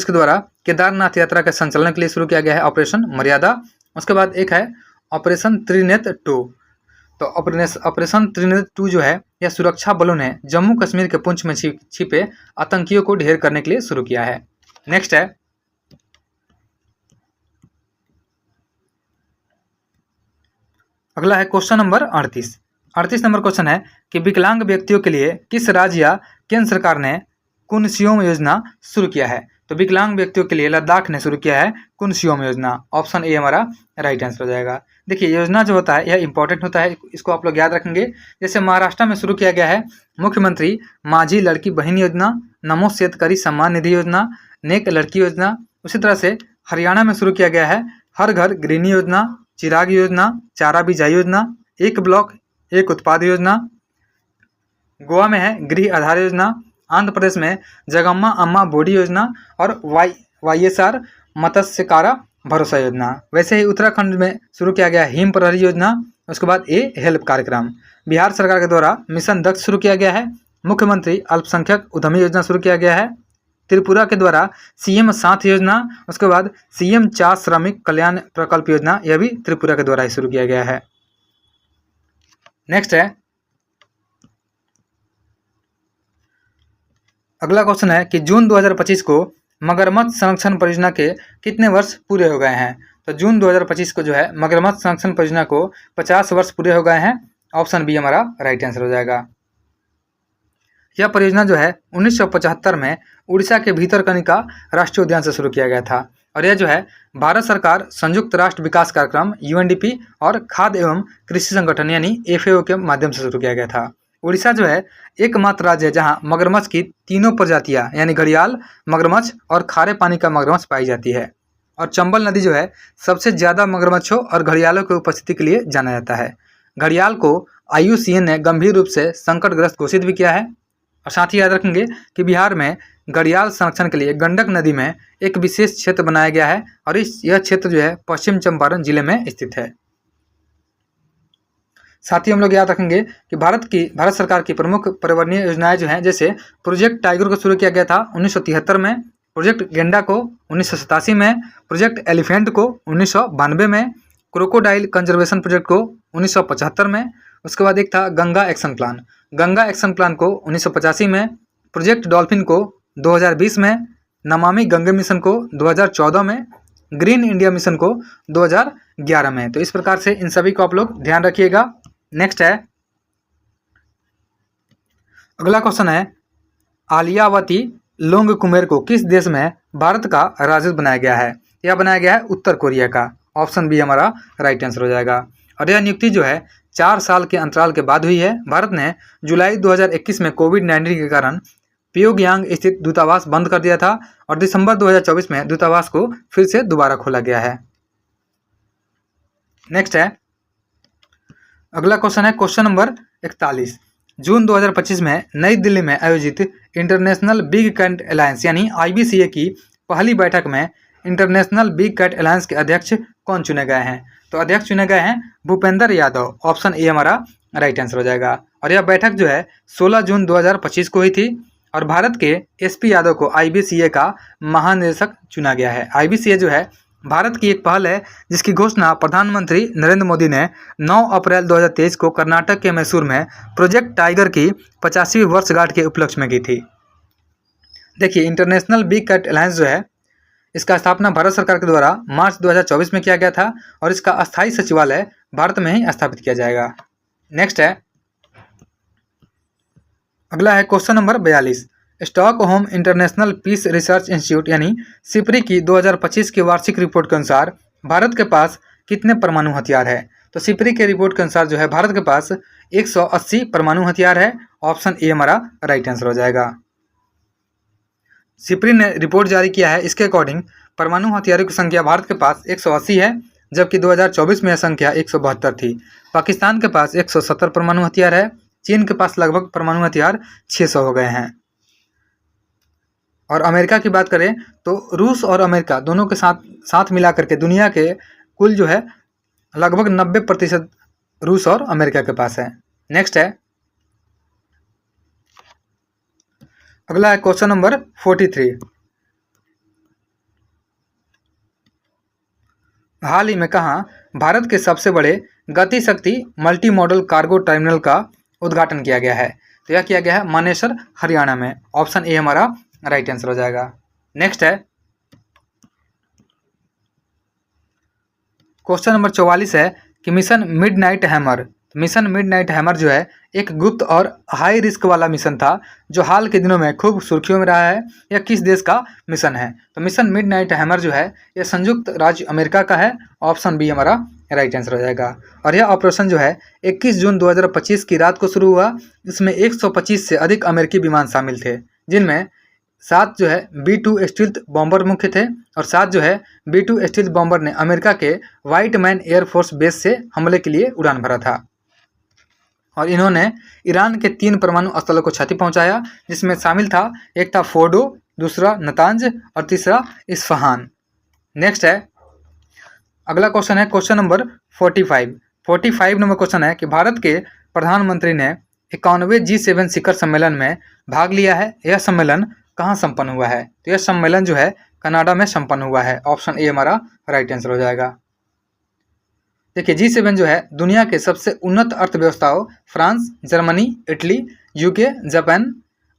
के द्वारा केदारनाथ यात्रा के संचालन के लिए शुरू किया गया है ऑपरेशन मर्यादा। उसके बाद एक है ऑपरेशन त्रिनेत्र 2। तो ऑपरेशन त्रिनेत्र 2 जो है यह सुरक्षा बलों ने जम्मू कश्मीर के पुंछ में छिपे आतंकियों को ढेर करने के लिए शुरू किया है। नेक्स्ट है अगला है क्वेश्चन नंबर 38 नंबर क्वेश्चन है कि विकलांग व्यक्तियों के लिए किस राज्य या केंद्र सरकार ने कुनसियोम योजना शुरू किया है। तो विकलांग व्यक्तियों के लिए लद्दाख ने शुरू किया है कुनसियोम योजना। ऑप्शन ए हमारा राइट आंसर हो जाएगा। देखिए योजना जो होता है यह इंपॉर्टेंट होता है, इसको आप लोग याद रखेंगे। जैसे महाराष्ट्र में शुरू किया गया है मुख्यमंत्री माझी लड़की बहन योजना, नमो शेतकरी सम्मान निधि योजना, नेक लड़की योजना। उसी तरह से हरियाणा में शुरू किया गया है हर घर गृहिणी योजना, चिराग योजना, चारा बिजाई योजना, एक ब्लॉक एक उत्पाद योजना। गोवा में है गृह आधार योजना। आंध्र प्रदेश में जगम्मा अम्मा बोडी योजना और YSR मत्स्यकारा भरोसा योजना। वैसे ही उत्तराखंड में शुरू किया गया हिम प्रहरी योजना। उसके बाद ए हेल्प कार्यक्रम। बिहार सरकार के द्वारा मिशन दक्ष शुरू किया गया है। मुख्यमंत्री अल्पसंख्यक उद्यमी योजना शुरू किया गया है। त्रिपुरा के द्वारा CM साथ योजना। उसके बाद CM 4 श्रमिक कल्याण प्रकल्प योजना, यह भी त्रिपुरा के द्वारा ही शुरू किया गया है। नेक्स्ट है अगला क्वेश्चन है कि जून 2025 को मगरमच्छ संरक्षण परियोजना के कितने वर्ष पूरे हो गए हैं। तो जून 2025 को जो है मगरमच्छ संरक्षण परियोजना को 50 वर्ष पूरे हो गए हैं। ऑप्शन बी हमारा राइट आंसर हो जाएगा। यह परियोजना जो है 1975 में उड़ीसा के भीतरकनिका राष्ट्रीय उद्यान से शुरू किया गया था और यह जो है भारत सरकार संयुक्त राष्ट्र विकास कार्यक्रम UNDP और खाद्य एवं कृषि संगठन यानी FAO के माध्यम से शुरू किया गया था। उड़ीसा जो है एकमात्र राज्य है जहां मगरमच्छ की तीनों प्रजातियां यानी घड़ियाल, मगरमच्छ और खारे पानी का मगरमच्छ पाई जाती है। और चंबल नदी जो है सबसे ज़्यादा मगरमच्छों और घड़ियालों की उपस्थिति के लिए जाना जाता है। घड़ियाल को IUCN ने गंभीर रूप से संकटग्रस्त घोषित भी किया है। और साथ ही याद रखेंगे कि बिहार में घड़ियाल संरक्षण के लिए गंडक नदी में एक विशेष क्षेत्र बनाया गया है और यह क्षेत्र जो है पश्चिम चंपारण जिले में स्थित है। साथ ही हम लोग याद रखेंगे कि भारत सरकार की प्रमुख पर्यावरणीय योजनाएं जो हैं, जैसे प्रोजेक्ट टाइगर को शुरू किया गया था 1973 में, प्रोजेक्ट गेंडा को 1987 में, प्रोजेक्ट एलिफेंट को 1992 में, क्रोकोडाइल कंजर्वेशन प्रोजेक्ट को 1975 में। उसके बाद एक था गंगा एक्शन प्लान को 1985 में, प्रोजेक्ट डॉल्फिन को 2020 में, नमामि गंगे मिशन को 2014 में, ग्रीन इंडिया मिशन को 2011 में। तो इस प्रकार से इन सभी को आप लोग ध्यान रखिएगा। नेक्स्ट है अगला क्वेश्चन है आलियावती लोंग कुमेर को किस देश में भारत का राजदूत बनाया गया है। यह बनाया गया है उत्तर कोरिया का। ऑप्शन बी हमारा राइट आंसर हो जाएगा। और यह नियुक्ति जो है 4 साल के अंतराल के बाद हुई है। भारत ने जुलाई 2021 में कोविड-19 के कारण प्योंगयांग स्थित दूतावास बंद कर दिया था और दिसंबर 2024 में दूतावास को फिर से दोबारा खोला गया है। नेक्स्ट है, अगला क्वेश्चन है क्वेश्चन नंबर 41। जून 2025 में नई दिल्ली में आयोजित इंटरनेशनल बिग कैट अलायंस यानी IBCA की पहली बैठक में इंटरनेशनल बिग कैट अलायंस के अध्यक्ष कौन चुने गए हैं? तो अध्यक्ष चुने गए हैं भूपेंद्र यादव। ऑप्शन ए हमारा राइट आंसर हो जाएगा। और यह बैठक जो है 16 जून 2025 को हुई थी और भारत के SP यादव को IBCA का महानिदेशक चुना गया है। IBCA जो है भारत की एक पहल है जिसकी घोषणा प्रधानमंत्री नरेंद्र मोदी ने 9 अप्रैल 2023 को कर्नाटक के मैसूर में प्रोजेक्ट टाइगर की 50वीं वर्षगांठ के उपलक्ष्य में की थी। देखिए, इंटरनेशनल बिग कैट अलायंस जो है इसका स्थापना भारत सरकार के द्वारा मार्च 2024 में किया गया था और इसका अस्थायी सचिवालय भारत में ही स्थापित किया जाएगा। नेक्स्ट है, अगला है question number 42। Stockholm International Peace Research Institute यानी सिप्री की 2025 की वार्षिक रिपोर्ट के अनुसार भारत के पास कितने परमाणु हथियार है? तो सिप्री के रिपोर्ट के अनुसार जो है भारत के पास 180 परमाणु हथियार है। ऑप्शन ए हमारा राइट आंसर हो जाएगा। सिप्री ने रिपोर्ट जारी किया है, इसके अकॉर्डिंग परमाणु हथियारों की संख्या भारत के पास 180 है, जबकि 2024 में यह संख्या 172 थी। पाकिस्तान के पास 170 परमाणु हथियार है। चीन के पास लगभग परमाणु हथियार 600 हो गए हैं। और अमेरिका की बात करें तो रूस और अमेरिका दोनों के साथ मिलाकर के दुनिया के कुल जो है लगभग 90% रूस और अमेरिका के पास है। नेक्स्ट है, अगला है क्वेश्चन नंबर 43। हाल ही में कहाँ भारत के सबसे बड़े गति शक्ति मल्टी मॉडल कार्गो टर्मिनल का उद्घाटन किया गया है? तो यह किया गया है मानेसर, हरियाणा में। ऑप्शन ए हमारा राइट आंसर हो जाएगा। नेक्स्ट है, क्वेश्चन नंबर 44 है कि mission midnight hammer. Mission midnight hammer जो है एक गुप्त और हाई रिस्क वाला मिशन था जो हाल के दिनों में खूब सुर्खियों में रहा है। यह किस देश का मिशन है? तो मिशन मिडनाइट हैमर जो है यह संयुक्त राज्य अमेरिका का है। ऑप्शन बी हमारा राइट आंसर हो जाएगा। और यह ऑपरेशन जो है 21 जून 2025 की रात को शुरू हुआ। इसमें 125 से अधिक अमेरिकी विमान शामिल थे, जिनमें 7 जो है B-2 स्टील्थ बॉम्बर मुख्य थे और 7 जो है B-2 स्टील्थ बॉम्बर ने अमेरिका के व्हाइट मैन एयरफोर्स बेस से हमले के लिए उड़ान भरा था। और इन्होंने ईरान के 3 परमाणु स्थलों को क्षति पहुंचाया, जिसमें शामिल था, एक था फोर्डो, दूसरा नतांज और तीसरा इस्फहान। नेक्स्ट है, अगला क्वेश्चन है क्वेश्चन नंबर 45। 45 नंबर क्वेश्चन है कि भारत के प्रधानमंत्री ने 91वें G7 शिखर सम्मेलन में भाग लिया है। यह सम्मेलन कहाँ संपन्न हुआ है? तो यह सम्मेलन जो है कनाडा में संपन्न हुआ है। ऑप्शन ए हमारा राइट आंसर हो जाएगा। देखिए, G7 जो है दुनिया के सबसे उन्नत अर्थव्यवस्थाओं France, Germany, Italy, UK, Japan,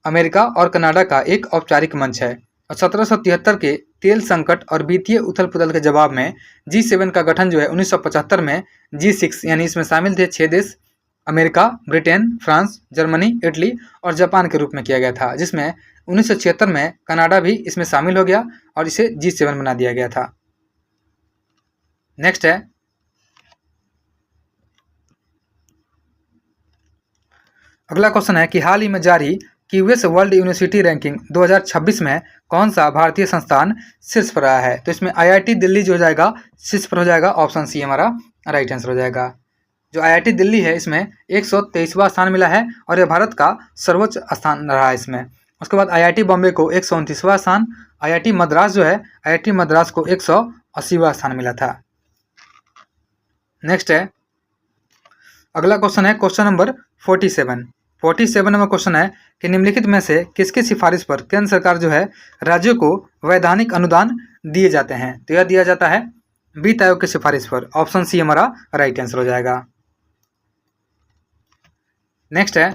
America और कनाडा का एक औपचारिक मंच है। और 1773 के तेल संकट और वित्तीय उथल पुथल के जवाब में G7 का गठन जो है 1975 में G6 यानी इसमें शामिल थे 6 देश America, Britain, France, Germany, Italy और जापान के रूप में किया गया था, जिसमें 1976 में कनाडा भी इसमें शामिल हो गया और इसे G7 बना दिया गया था। नेक्स्ट है, अगला क्वेश्चन है कि हाल ही में जारी क्यूएस वर्ल्ड यूनिवर्सिटी रैंकिंग 2026 में कौन सा भारतीय संस्थान शीर्ष पर आया है? तो इसमें IIT दिल्ली जो हो जाएगा शीर्ष पर हो जाएगा। ऑप्शन सी हमारा राइट आंसर हो जाएगा। जो IIT दिल्ली है इसमें 123वां स्थान मिला है और यह भारत का सर्वोच्च स्थान रहा है इसमें। उसके बाद IIT बॉम्बे को 129वां स्थान, IIT मद्रास जो है IIT मद्रास को 180वां स्थान मिला था। नेक्स्ट है, अगला क्वेश्चन है क्वेश्चन नंबर 47। 47 नंबर क्वेश्चन है कि निम्नलिखित में से किसकी सिफारिश पर केंद्र सरकार जो है राज्यों को वैधानिक अनुदान दिए जाते हैं? तो यह दिया जाता है वित्त आयोग की सिफारिश पर। ऑप्शन सी हमारा राइट आंसर हो जाएगा। नेक्स्ट है,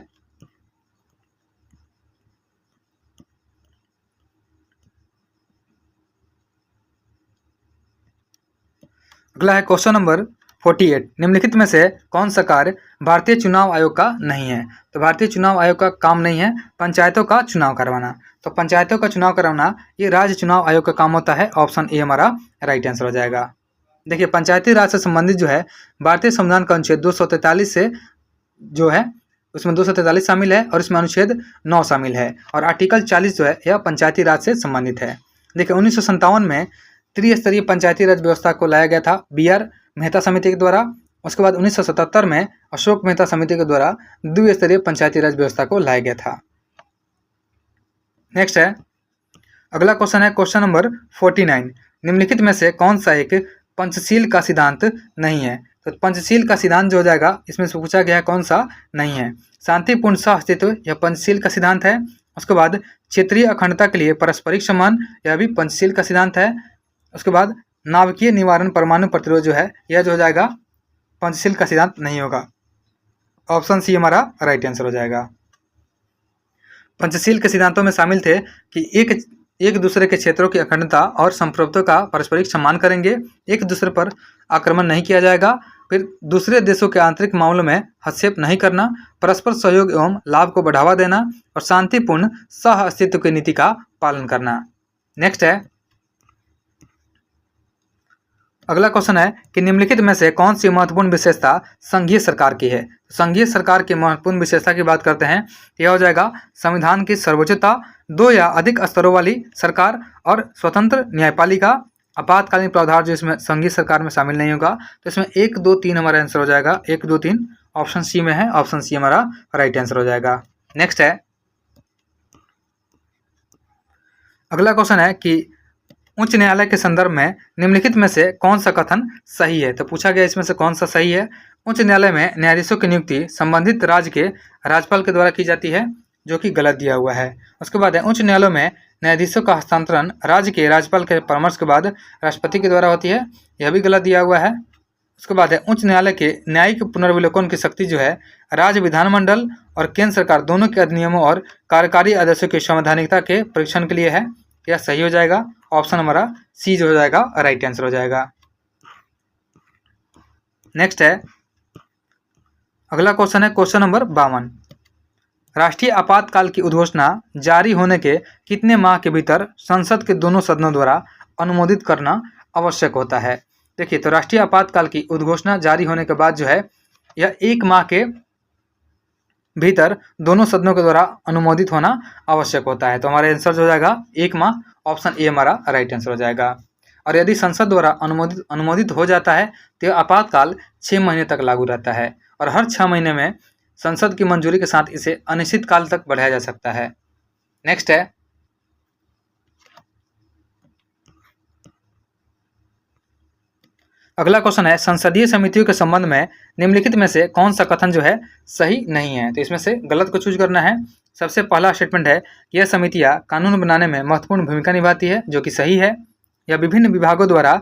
अगला है क्वेश्चन नंबर 48 निम्नलिखित में से कौन सा कार्य भारतीय चुनाव आयोग का नहीं है? तो भारतीय चुनाव आयोग का काम नहीं है पंचायतों का चुनाव करवाना। तो पंचायतों का चुनाव करवाना ये राज्य चुनाव आयोग का काम होता है। ऑप्शन ए हमारा राइट आंसर हो जाएगा। देखिए, पंचायती राज से संबंधित जो है भारतीय संविधान का अनुच्छेद 243 से जो है उसमें 243 शामिल है और इसमें अनुच्छेद 9 शामिल है और आर्टिकल 40 जो है यह पंचायती राज से संबंधित है। देखिए, 1957 में त्रिस्तरीय पंचायती राज व्यवस्था को लाया गया था BR मेहता समिति के द्वारा। उसके बाद 1977 में अशोक मेहता समिति के द्वारा द्विस्तरीय पंचायती राज व्यवस्था को लाया गया था। नेक्स्ट है, अगला क्वेश्चन है क्वेश्चन नंबर 49 निम्नलिखित में से कौन सा एक पंचशील का सिद्धांत नहीं है? तो पंचशील का सिद्धांत जो हो जाएगा इसमें से पूछा गया है कौन सा नहीं है। शांतिपूर्ण सह अस्तित्व यह पंचशील का सिद्धांत है। उसके बाद क्षेत्रीय अखंडता के लिए पारस्परिक सम्मान यह भी पंचशील का सिद्धांत है। उसके बाद नाभिकीय निवारण परमाणु प्रतिरोध जो है यह जो हो जाएगा पंचशील का सिद्धांत नहीं होगा। ऑप्शन सी हमारा राइट आंसर हो जाएगा। पंचशील के सिद्धांतों में शामिल थे कि एक दूसरे के क्षेत्रों की अखंडता और संप्रभुत्व का पारस्परिक सम्मान करेंगे, एक दूसरे पर आक्रमण नहीं किया जाएगा, फिर दूसरे देशों के आंतरिक मामलों में हस्तक्षेप नहीं करना, परस्पर सहयोग एवं लाभ को बढ़ावा देना और शांतिपूर्ण सह अस्तित्व की नीति का पालन करना। नेक्स्ट है, अगला क्वेश्चन है कि निम्नलिखित में से कौन सी महत्वपूर्ण विशेषता संघीय सरकार की है? संघीय सरकार की महत्वपूर्ण विशेषता की बात करते हैं, यह हो जाएगा संविधान की सर्वोच्चता, 2 या अधिक स्तरों वाली सरकार और स्वतंत्र न्यायपालिका। आपातकालीन प्रावधान जो इसमें संघीय सरकार में शामिल नहीं होगा, तो इसमें 1, 2, 3 हमारा आंसर हो जाएगा। 1, 2, 3 ऑप्शन सी में है। ऑप्शन सी हमारा राइट आंसर हो जाएगा। नेक्स्ट है, अगला क्वेश्चन है कि उच्च न्यायालय के संदर्भ में निम्नलिखित में से कौन सा कथन सही है? तो पूछा गया इसमें से कौन सा सही है। उच्च न्यायालय में न्यायाधीशों की नियुक्ति संबंधित राज्य के राज्यपाल के द्वारा की जाती है, जो कि गलत दिया हुआ है। उसके बाद है उच्च न्यायालयों में न्यायाधीशों का हस्तांतरण राज्य के राज्यपाल के परामर्श के बाद राष्ट्रपति के द्वारा होती है, यह भी गलत दिया हुआ है। उसके बाद है उच्च न्यायालय के न्यायिक पुनर्विलोकन की शक्ति जो है राज्य विधानमंडल और केंद्र सरकार दोनों के अधिनियमों और कार्यकारी आदेशों की संवैधानिकता के परीक्षण के लिए है, यह सही हो जाएगा। ऑप्शन हमारा सी जो हो जाएगा राइट आंसर हो जाएगा। नेक्स्ट है, अगला क्वेश्चन है क्वेश्चन नंबर 52 राष्ट्रीय आपातकाल की उद्घोषणा जारी होने के कितने माह के भीतर संसद के दोनों सदनों द्वारा अनुमोदित करना आवश्यक होता है? देखिए, तो राष्ट्रीय आपातकाल की उद्घोषणा जारी होने के बाद जो है यह 1 माह के भीतर दोनों सदनों के द्वारा अनुमोदित होना आवश्यक होता है। तो हमारा आंसर जो हो जाएगा 1 माह। ऑप्शन ए हमारा राइट आंसर हो जाएगा। और यदि संसद द्वारा अनुमोदित हो जाता है तो यह आपातकाल 6 महीने तक लागू रहता है और हर 6 महीने में संसद की मंजूरी के साथ इसे अनिश्चित काल तक बढ़ाया जा सकता है। नेक्स्ट है, अगला क्वेश्चन है संसदीय समितियों के संबंध में निम्नलिखित में से कौन सा कथन जो है सही नहीं है? तो इसमें से गलत को चूज करना है। सबसे पहला स्टेटमेंट है कि यह समितियां कानून बनाने में महत्वपूर्ण भूमिका निभाती है, जो कि सही है। यह विभिन्न विभागों द्वारा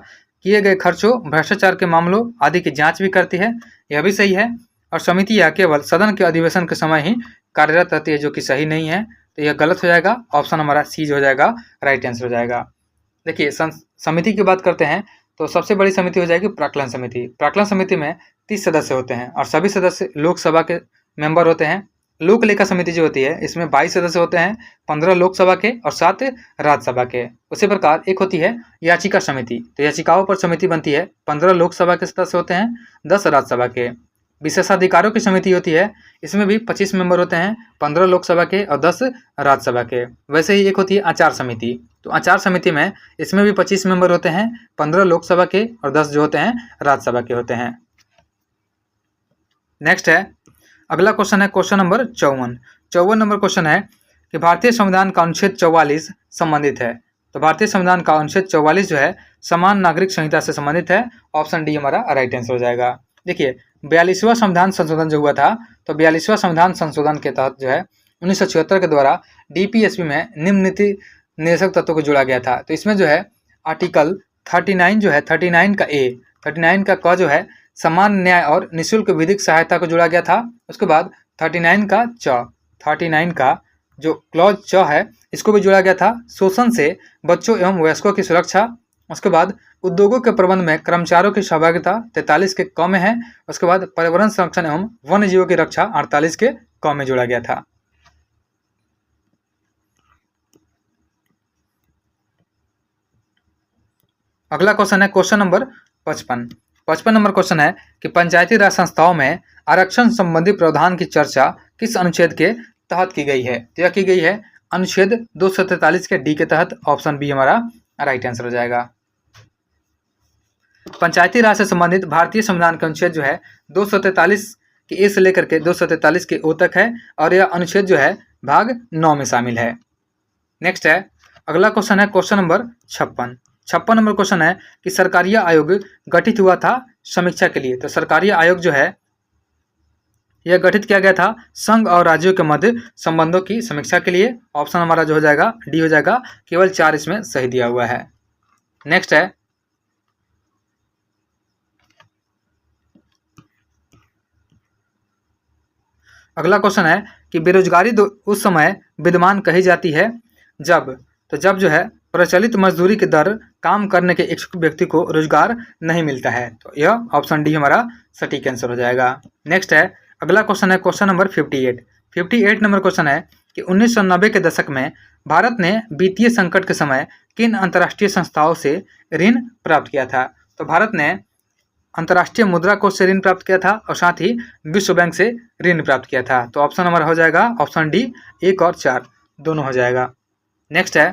किए गए खर्चों, भ्रष्टाचार के मामलों आदि की जांच भी करती है, यह भी सही है। और समितियां केवल सदन के अधिवेशन के समय ही कार्यरत रहती है, जो कि सही नहीं है, तो यह गलत हो जाएगा। ऑप्शन हमारा सी हो जाएगा राइट आंसर हो जाएगा। देखिए, समिति की बात करते हैं तो सबसे बड़ी समिति हो जाएगी प्राक्कलन समिति। प्राक्कलन समिति में 30 सदस्य होते हैं और सभी सदस्य लोकसभा के मेंबर होते हैं। लोक लेखा समिति जो होती है इसमें 22 सदस्य होते हैं, 15 लोकसभा के और 7 राज्यसभा के। उसी प्रकार एक होती है याचिका समिति, तो याचिकाओं पर समिति बनती है, 15 लोकसभा के सदस्य होते हैं, 10 राज्यसभा के। विशेषाधिकारों की समिति होती है, इसमें भी 25 मेंबर होते हैं, 15 लोकसभा के और 10 राज्यसभा के। वैसे ही एक होती है आचार समिति, तो आचार समिति में इसमें भी 25 मेंबर होते हैं, 15 लोकसभा के और 10 जो होते हैं राज्यसभा के होते हैं। नेक्स्ट है, अगला क्वेश्चन है क्वेश्चन नंबर 54 नंबर क्वेश्चन है कि भारतीय संविधान का अनुच्छेद 44 संबंधित है। तो भारतीय संविधान का अनुच्छेद 44 जो है समान नागरिक संहिता से संबंधित है। ऑप्शन डी हमारा राइट आंसर हो जाएगा। देखिए, 42वां संविधान संशोधन जो हुआ था, तो 42वां संविधान संशोधन के तहत जो है 1976 के द्वारा DPSP में निम्न नीति निर्देशक तत्वों को जोड़ा गया था। तो इसमें जो है आर्टिकल 39 जो है 39 का ए, 39 का क जो है समान न्याय और निःशुल्क विधिक सहायता को जोड़ा गया था। उसके बाद 39 का च, 39 का जो क्लॉज च है इसको भी जोड़ा गया था। शोषण से बच्चों एवं वयस्कों की सुरक्षा उसके बाद उद्योगों के प्रबंध में कर्मचारियों की सहभागिता 43 के क में है। उसके बाद पर्यावरण संरक्षण एवं वन्य जीवों की रक्षा 48 के क में जोड़ा गया था। अगला क्वेश्चन है क्वेश्चन नंबर 55। 55 नंबर क्वेश्चन है कि पंचायती राज संस्थाओं में आरक्षण संबंधी प्रावधान की चर्चा किस अनुच्छेद के तहत की गई है? तो यह की गई है अनुच्छेद 243 के डी के तहत। ऑप्शन बी हमारा राइट आंसर हो जाएगा। पंचायती राज से संबंधित भारतीय संविधान का अनुच्छेद जो है 243 के ए से लेकर के 243 के ओ तक है और यह अनुच्छेद जो है भाग 9 में शामिल है। नेक्स्ट है अगला क्वेश्चन है क्वेश्चन नंबर 56। 56 नंबर क्वेश्चन है कि सरकारी आयोग गठित हुआ था समीक्षा के लिए। तो सरकारी आयोग जो है यह गठित किया गया था संघ और राज्यों के मध्य संबंधों की समीक्षा के लिए। ऑप्शन हमारा जो हो जाएगा डी हो जाएगा। केवल 4 इसमें सही दिया हुआ है। नेक्स्ट है अगला क्वेश्चन है कि बेरोजगारी उस समय विद्यमान कही जाती है जब जो है प्रचलित मजदूरी की दर काम करने के इच्छुक व्यक्ति को रोजगार नहीं मिलता है। तो यह ऑप्शन डी हमारा सटीक आंसर हो जाएगा। नेक्स्ट है अगला क्वेश्चन है क्वेश्चन नंबर 58। 58 नंबर क्वेश्चन है कि 1990 के दशक में भारत ने वित्तीय संकट के समय किन अंतर्राष्ट्रीय संस्थाओं से ऋण प्राप्त किया था? तो भारत ने अंतर्राष्ट्रीय मुद्रा कोष से ऋण प्राप्त किया था और साथ ही विश्व बैंक से ऋण प्राप्त किया था। तो ऑप्शन हमारा हो जाएगा ऑप्शन डी 1 और 4 दोनों हो जाएगा। नेक्स्ट है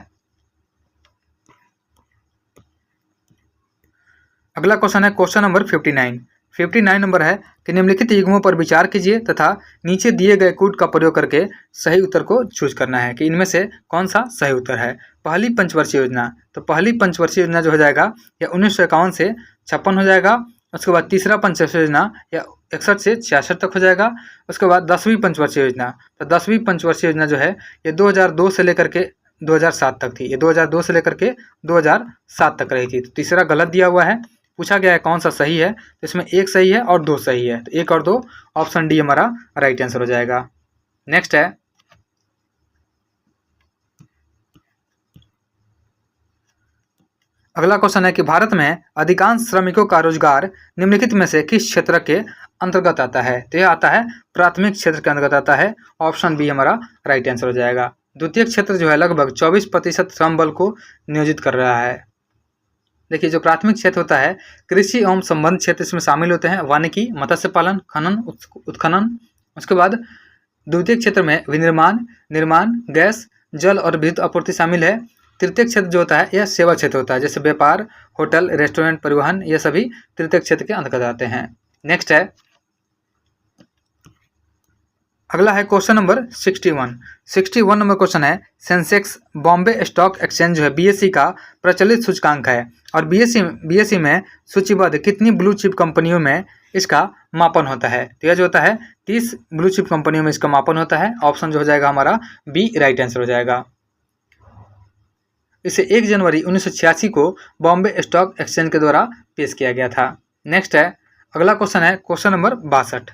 अगला क्वेश्चन है क्वेश्चन नंबर 59। 59 नंबर है कि निम्नलिखित युग्मों पर विचार कीजिए तथा नीचे दिए गए कोड का प्रयोग करके सही उत्तर को चूज करना है कि इनमें से कौन सा सही उत्तर है। पहली पंचवर्षीय योजना, तो पहली पंचवर्षीय योजना जो हो जाएगा यह 1951 से 56 हो जाएगा। उसके बाद तीसरा पंचवर्षीय योजना यह 61 से 66 तक हो जाएगा। उसके बाद 10वीं पंचवर्षीय योजना, तो 10वीं पंचवर्षीय योजना जो है ये 2002 से लेकर के 2007 तक थी। ये 2002 से लेकर के 2007 तक रही थी। तो तीसरा गलत दिया हुआ है। पूछा गया है कौन सा सही है, तो इसमें 1 सही है और 2 सही है। तो 1 और 2 ऑप्शन डी हमारा राइट आंसर हो जाएगा। नेक्स्ट है अगला क्वेश्चन है कि भारत में अधिकांश श्रमिकों का रोजगार निम्नलिखित में से किस क्षेत्र के अंतर्गत आता है? तो यह आता है प्राथमिक क्षेत्र के अंतर्गत आता है। ऑप्शन बी हमारा राइट आंसर हो जाएगा। द्वितीय क्षेत्र जो है लगभग 24% श्रम बल को नियोजित कर रहा है। देखिए जो प्राथमिक क्षेत्र होता है कृषि एवं संबंध क्षेत्र इसमें शामिल होते हैं, वानिकी, मत्स्य पालन, खनन, उत्खनन। उसके बाद द्वितीय क्षेत्र में विनिर्माण, निर्माण, गैस, जल और विद्युत आपूर्ति शामिल है। तृतीय क्षेत्र जो होता है यह सेवा क्षेत्र होता है, जैसे व्यापार, होटल, रेस्टोरेंट, परिवहन, ये सभी तृतीय क्षेत्र के अंतर्गत आते हैं। नेक्स्ट है अगला है क्वेश्चन नंबर 61। 61 नंबर क्वेश्चन है सेंसेक्स बॉम्बे स्टॉक एक्सचेंज जो है बीएसई का प्रचलित सूचकांक है और बीएसई में सूचीबद्ध कितनी ब्लू चिप कंपनियों में इसका मापन होता है? तो यह जो होता है 30 ब्लू चिप कंपनियों में इसका मापन होता है। ऑप्शन जो हो जाएगा हमारा बी राइट आंसर हो जाएगा। इसे 1 जनवरी 1986 को बॉम्बे स्टॉक एक्सचेंज के द्वारा पेश किया गया था। नेक्स्ट है अगला क्वेश्चन है क्वेश्चन नंबर 62।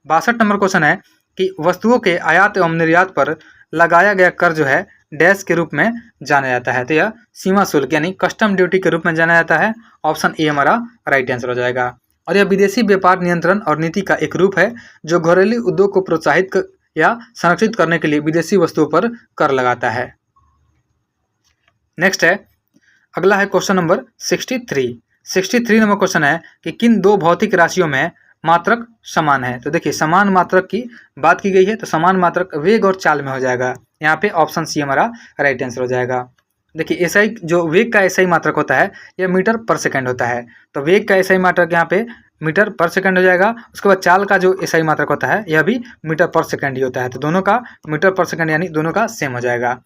62 नंबर क्वेश्चन है कि वस्तुओं के आयात एवं निर्यात पर लगाया गया कर जो है डैश के रूप में जाना जाता है? तो यह सीमा शुल्क यानी कस्टम ड्यूटी के रूप में जाना जाता है। ऑप्शन ए हमारा राइट आंसर हो जाएगा। और यह विदेशी व्यापार नियंत्रण और नीति का एक रूप है जो घरेलू उद्योग को प्रोत्साहित या संरक्षित करने के लिए विदेशी वस्तुओं पर कर लगाता है। नेक्स्ट है अगला है क्वेश्चन नंबर 63। 63 नंबर क्वेश्चन है कि किन दो भौतिक राशियों में मात्रक समान है? तो देखिए समान मात्रक की बात की गई है, तो समान मात्रक वेग और चाल में हो जाएगा। यहाँ पे ऑप्शन सी हमारा राइट आंसर हो जाएगा। देखिए एसआई जो वेग का एसआई मात्रक होता है यह मीटर पर सेकंड होता है, तो वेग का एसआई मात्रक यहाँ पे मीटर पर सेकंड हो जाएगा। उसके बाद चाल का जो एसआई मात्रक होता है यह भी मीटर पर सेकंड ही होता है, तो दोनों का मीटर पर सेकंड यानी दोनों का सेम हो जाएगा।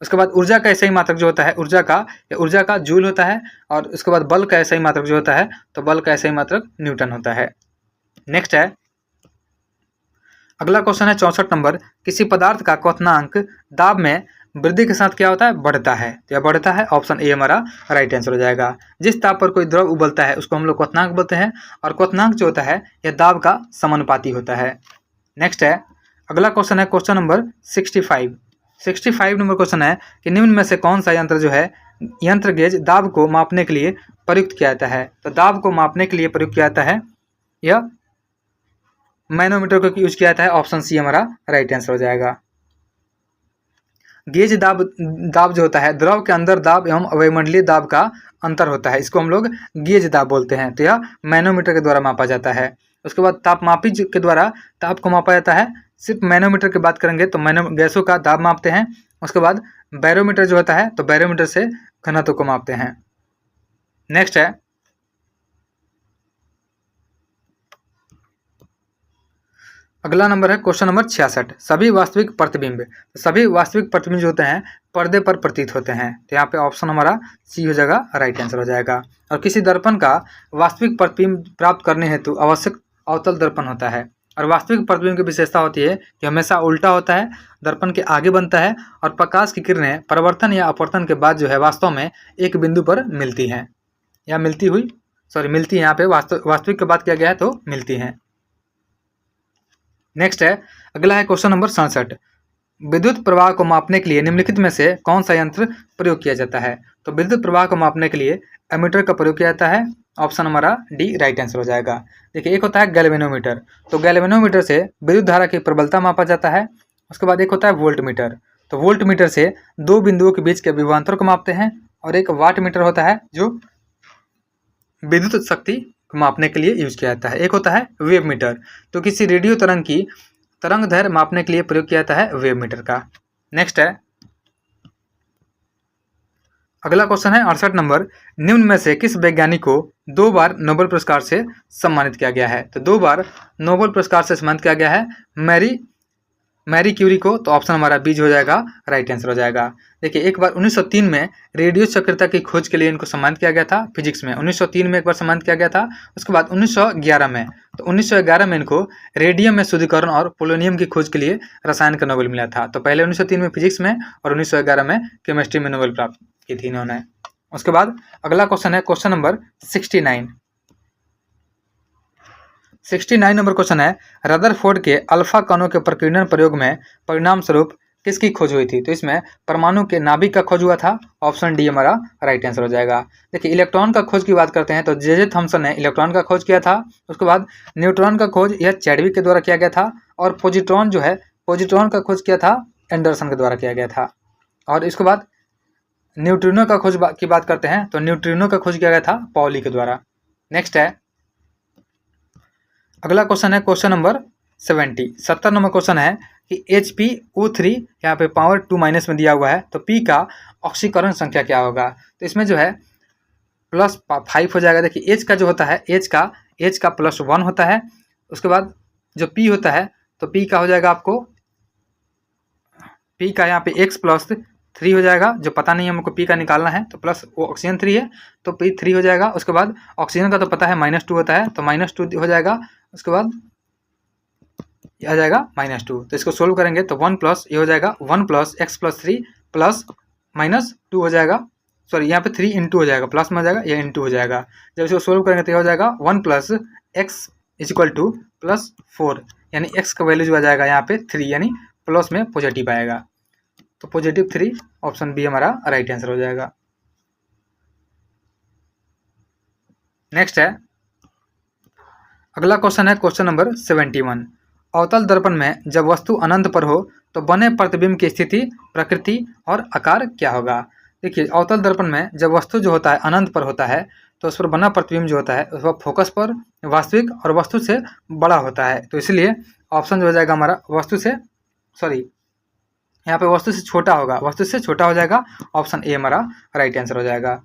उसके बाद ऊर्जा का एसआई मात्रक जो होता है ऊर्जा का जूल होता है, और उसके बाद बल का एसआई मात्रक जो होता है तो बल का एसआई मात्रक न्यूटन होता है। नेक्स्ट है अगला क्वेश्चन है 64 नंबर, किसी पदार्थ का क्वथनांक दाब में वृद्धि के साथ क्या होता है? बढ़ता है। तो यह बढ़ता है। ऑप्शन ए हमारा राइट आंसर हो जाएगा। जिस ताप पर कोई द्रव उबलता है उसको हम लोग क्वथनांक बोलते हैं, और क्वथनांक जो होता है यह दाब का समानुपाती होता है। नेक्स्ट है अगला क्वेश्चन है क्वेश्चन नंबर 65। 65 नंबर क्वेश्चन है कि निम्न में से कौन सा यंत्र जो है यंत्र गेज दाब को मापने के लिए प्रयुक्त किया जाता है। तो दाब को मापने के लिए प्रयुक्त किया जाता है यह मैनोमीटर को यूज किया जाता है। ऑप्शन सी हमारा राइट आंसर हो जाएगा। गेज दाब जो होता है द्रव के अंदर दाब एवं वायुमंडलीय दाब का अंतर होता है, इसको हम लोग गेज दाब बोलते हैं। तो यह मैनोमीटर के द्वारा मापा जाता है। उसके बाद तापमापी के द्वारा ताप को मापा जाता है। सिर्फ मैनोमीटर की बात करेंगे तो गैसों का दाब मापते हैं। उसके बाद बैरोमीटर जो होता है तो बैरोमीटर से घनत्व को मापते हैं। नेक्स्ट है अगला नंबर है क्वेश्चन नंबर 66। सभी वास्तविक प्रतिबिंब, सभी वास्तविक प्रतिबिंब जो होते हैं पर्दे पर प्रतीत होते हैं। तो यहाँ पे ऑप्शन हमारा सी हो जाएगा, राइट आंसर हो जाएगा। और किसी दर्पण का वास्तविक प्रतिबिंब प्राप्त करने हेतु आवश्यक अवतल दर्पण होता है। और वास्तविक प्रतिबिंब की विशेषता होती है कि हमेशा उल्टा होता है, दर्पण के आगे बनता है और प्रकाश की किरणें परिवर्तन या अपवर्तन के बाद जो है वास्तव में एक बिंदु पर मिलती हैं या मिलती है। यहाँ पे वास्तविक की बात किया गया है तो मिलती हैं। नेक्स्ट है अगला है क्वेश्चन नंबर 67। विद्युत प्रवाह को मापने के लिए निम्नलिखित में से कौन सा यंत्र प्रयोग किया जाता है। तो विद्युत प्रवाह को मापने के लिए एमीटर का प्रयोग किया जाता है। ऑप्शन हमारा डी राइट आंसर हो जाएगा। देखिए एक होता है गैल्वेनोमीटर, तो गैल्वेनोमीटर से विद्युत धारा की प्रबलता मापा जाता है। उसके बाद एक होता है वोल्ट मीटर, तो वोल्ट मीटर से दो बिंदुओं के बीच के विभवांतर को मापते हैं। और एक वाट मीटर होता है जो विद्युत शक्ति को मापने के लिए यूज किया जाता है। एक होता है वेव मीटर, तो किसी रेडियो तरंग की तरंग दैर्घ्य मापने के लिए प्रयोग किया जाता है वेव मीटर का। नेक्स्ट है अगला क्वेश्चन है 68 नंबर। निम्न में से किस वैज्ञानिक को 2 बार नोबेल पुरस्कार से सम्मानित किया गया है। तो 2 बार नोबेल पुरस्कार से सम्मानित किया गया है मैरी क्यूरी को। तो ऑप्शन हमारा बी हो जाएगा, राइट आंसर हो जाएगा। देखिए एक बार 1903 में रेडियो सक्रियता की खोज के लिए इनको सम्मानित किया गया था फिजिक्स में। 1903 में एक बार सम्मानित किया गया था। उसके बाद 1911 में, तो 1911 में इनको रेडियम में शुद्धिकरण और पोलोनियम की खोज के लिए रसायन का नोबेल मिला था। तो पहले 1903 में फिजिक्स में और 1911 में केमिस्ट्री में नोबेल प्राप्त की थी इन्होंने। उसके बाद अगला क्वेश्चन है क्वेश्चन नंबर 69। 69 नंबर क्वेश्चन है रदरफोर्ड के अल्फा कणों के प्रकीर्णन प्रयोग में परिणाम स्वरूप किसकी खोज हुई थी। तो इसमें परमाणु के नाभिक का खोज हुआ था। ऑप्शन डी हमारा राइट आंसर हो जाएगा। देखिए इलेक्ट्रॉन का खोज की बात करते हैं तो जे थॉमसन ने इलेक्ट्रॉन का खोज किया था। उसके बाद न्यूट्रॉन का खोज यह चैडविक के द्वारा किया गया था। और पोजिट्रॉन का खोज किया था एंडरसन के द्वारा किया गया था। और इसके बाद न्यूट्रिनो का खोज की बात करते हैं तो न्यूट्रिनो का खोज किया गया था पॉली के द्वारा। नेक्स्ट है अगला क्वेश्चन है क्वेश्चन नंबर 70 नंबर क्वेश्चन है कि HpO3 यहाँ पे पावर 2- में दिया हुआ है, तो P का ऑक्सीकरण संख्या क्या होगा। तो इसमें जो है +5 हो जाएगा। देखिए H का जो होता है H का +1 होता है। उसके बाद जो P होता है तो P का हो जाएगा आपको P का यहाँ पे X +3 हो जाएगा, जो पता नहीं है हमको P का निकालना है। तो प्लस वो ऑक्सीजन 3 है तो P 3 हो जाएगा। उसके बाद ऑक्सीजन का तो पता है -2 होता है तो -2 हो जाएगा। उसके बाद ये आ जाएगा -2, तो इसको सोल्व करेंगे तो 1 ये हो जाएगा 1 + x + 3 + -2 हो जाएगा। सॉरी यहाँ पे 3 × हो जाएगा, प्लस में हो जाएगा, ये × हो जाएगा। जब इसको सोल्व करेंगे तो ये हो जाएगा 1 + x = +4, यानी x का वैल्यू जो आ जाएगा यहाँ पे 3, यानी प्लस में पॉजिटिव आएगा। तो +3 ऑप्शन बी हमारा राइट आंसर हो जाएगा। नेक्स्ट है अगला क्वेश्चन है क्वेश्चन नंबर 71। अवतल दर्पण में जब वस्तु अनंत पर हो तो बने प्रतिबिंब की स्थिति, प्रकृति और आकार क्या होगा। देखिए अवतल दर्पण में जब वस्तु जो होता है अनंत पर होता है तो उस पर बना प्रतिबिंब जो होता है वह फोकस पर, वास्तविक और वस्तु से बड़ा होता है। तो इसलिए ऑप्शन जो हो जाएगा हमारा यहाँ पे वस्तु से छोटा होगा, वस्तु से छोटा हो जाएगा। ऑप्शन ए हमारा राइट आंसर हो जाएगा।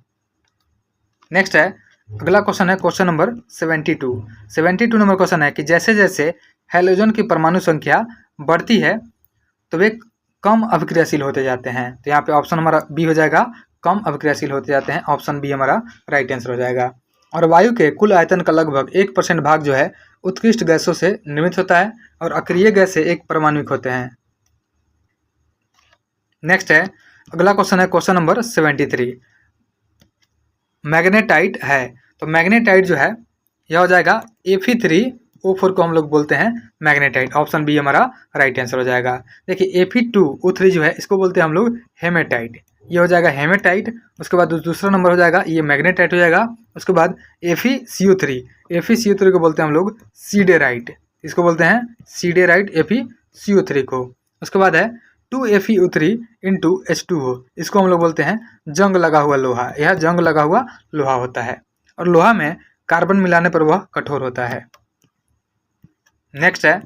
नेक्स्ट है अगला क्वेश्चन है क्वेश्चन नंबर 72 नंबर क्वेश्चन है कि जैसे जैसे हैलोजन की परमाणु संख्या बढ़ती है तो वे कम अभिक्रियाशील होते जाते हैं। तो यहाँ पे ऑप्शन हमारा बी हो जाएगा, कम अभिक्रियाशील होते जाते हैं। ऑप्शन बी हमारा राइट आंसर हो जाएगा। और वायु के कुल आयतन का लगभग 1% भाग जो है उत्कृष्ट गैसों से निर्मित होता है और अक्रिय गैस से एक परमाणुक होते हैं। नेक्स्ट है अगला क्वेश्चन है क्वेश्चन नंबर 73। मैग्नेटाइट है, तो मैग्नेटाइट जो है यह हो जाएगा Fe3 O4 को हम लोग बोलते हैं मैग्नेटाइट। ऑप्शन बी हमारा राइट आंसर हो जाएगा। देखिए Fe2O3 जो है इसको बोलते हैं हम लोग हेमेटाइट। ये हो जाएगा हेमेटाइट। उसके बाद दूसरा नंबर हो जाएगा ये मैग्नेटाइट हो जाएगा। उसके बाद FeCO3 को बोलते हैं हम लोग सीडेराइट। इसको बोलते हैं सीडेराइट FeCO3 को। उसके बाद है 2FeO3 into H2O, इसको हम लोग बोलते हैं जंग लगा हुआ लोहा। यह जंग लगा हुआ लोहा होता है और लोहा में कार्बन मिलाने पर वह कठोर होता है। नेक्स्ट है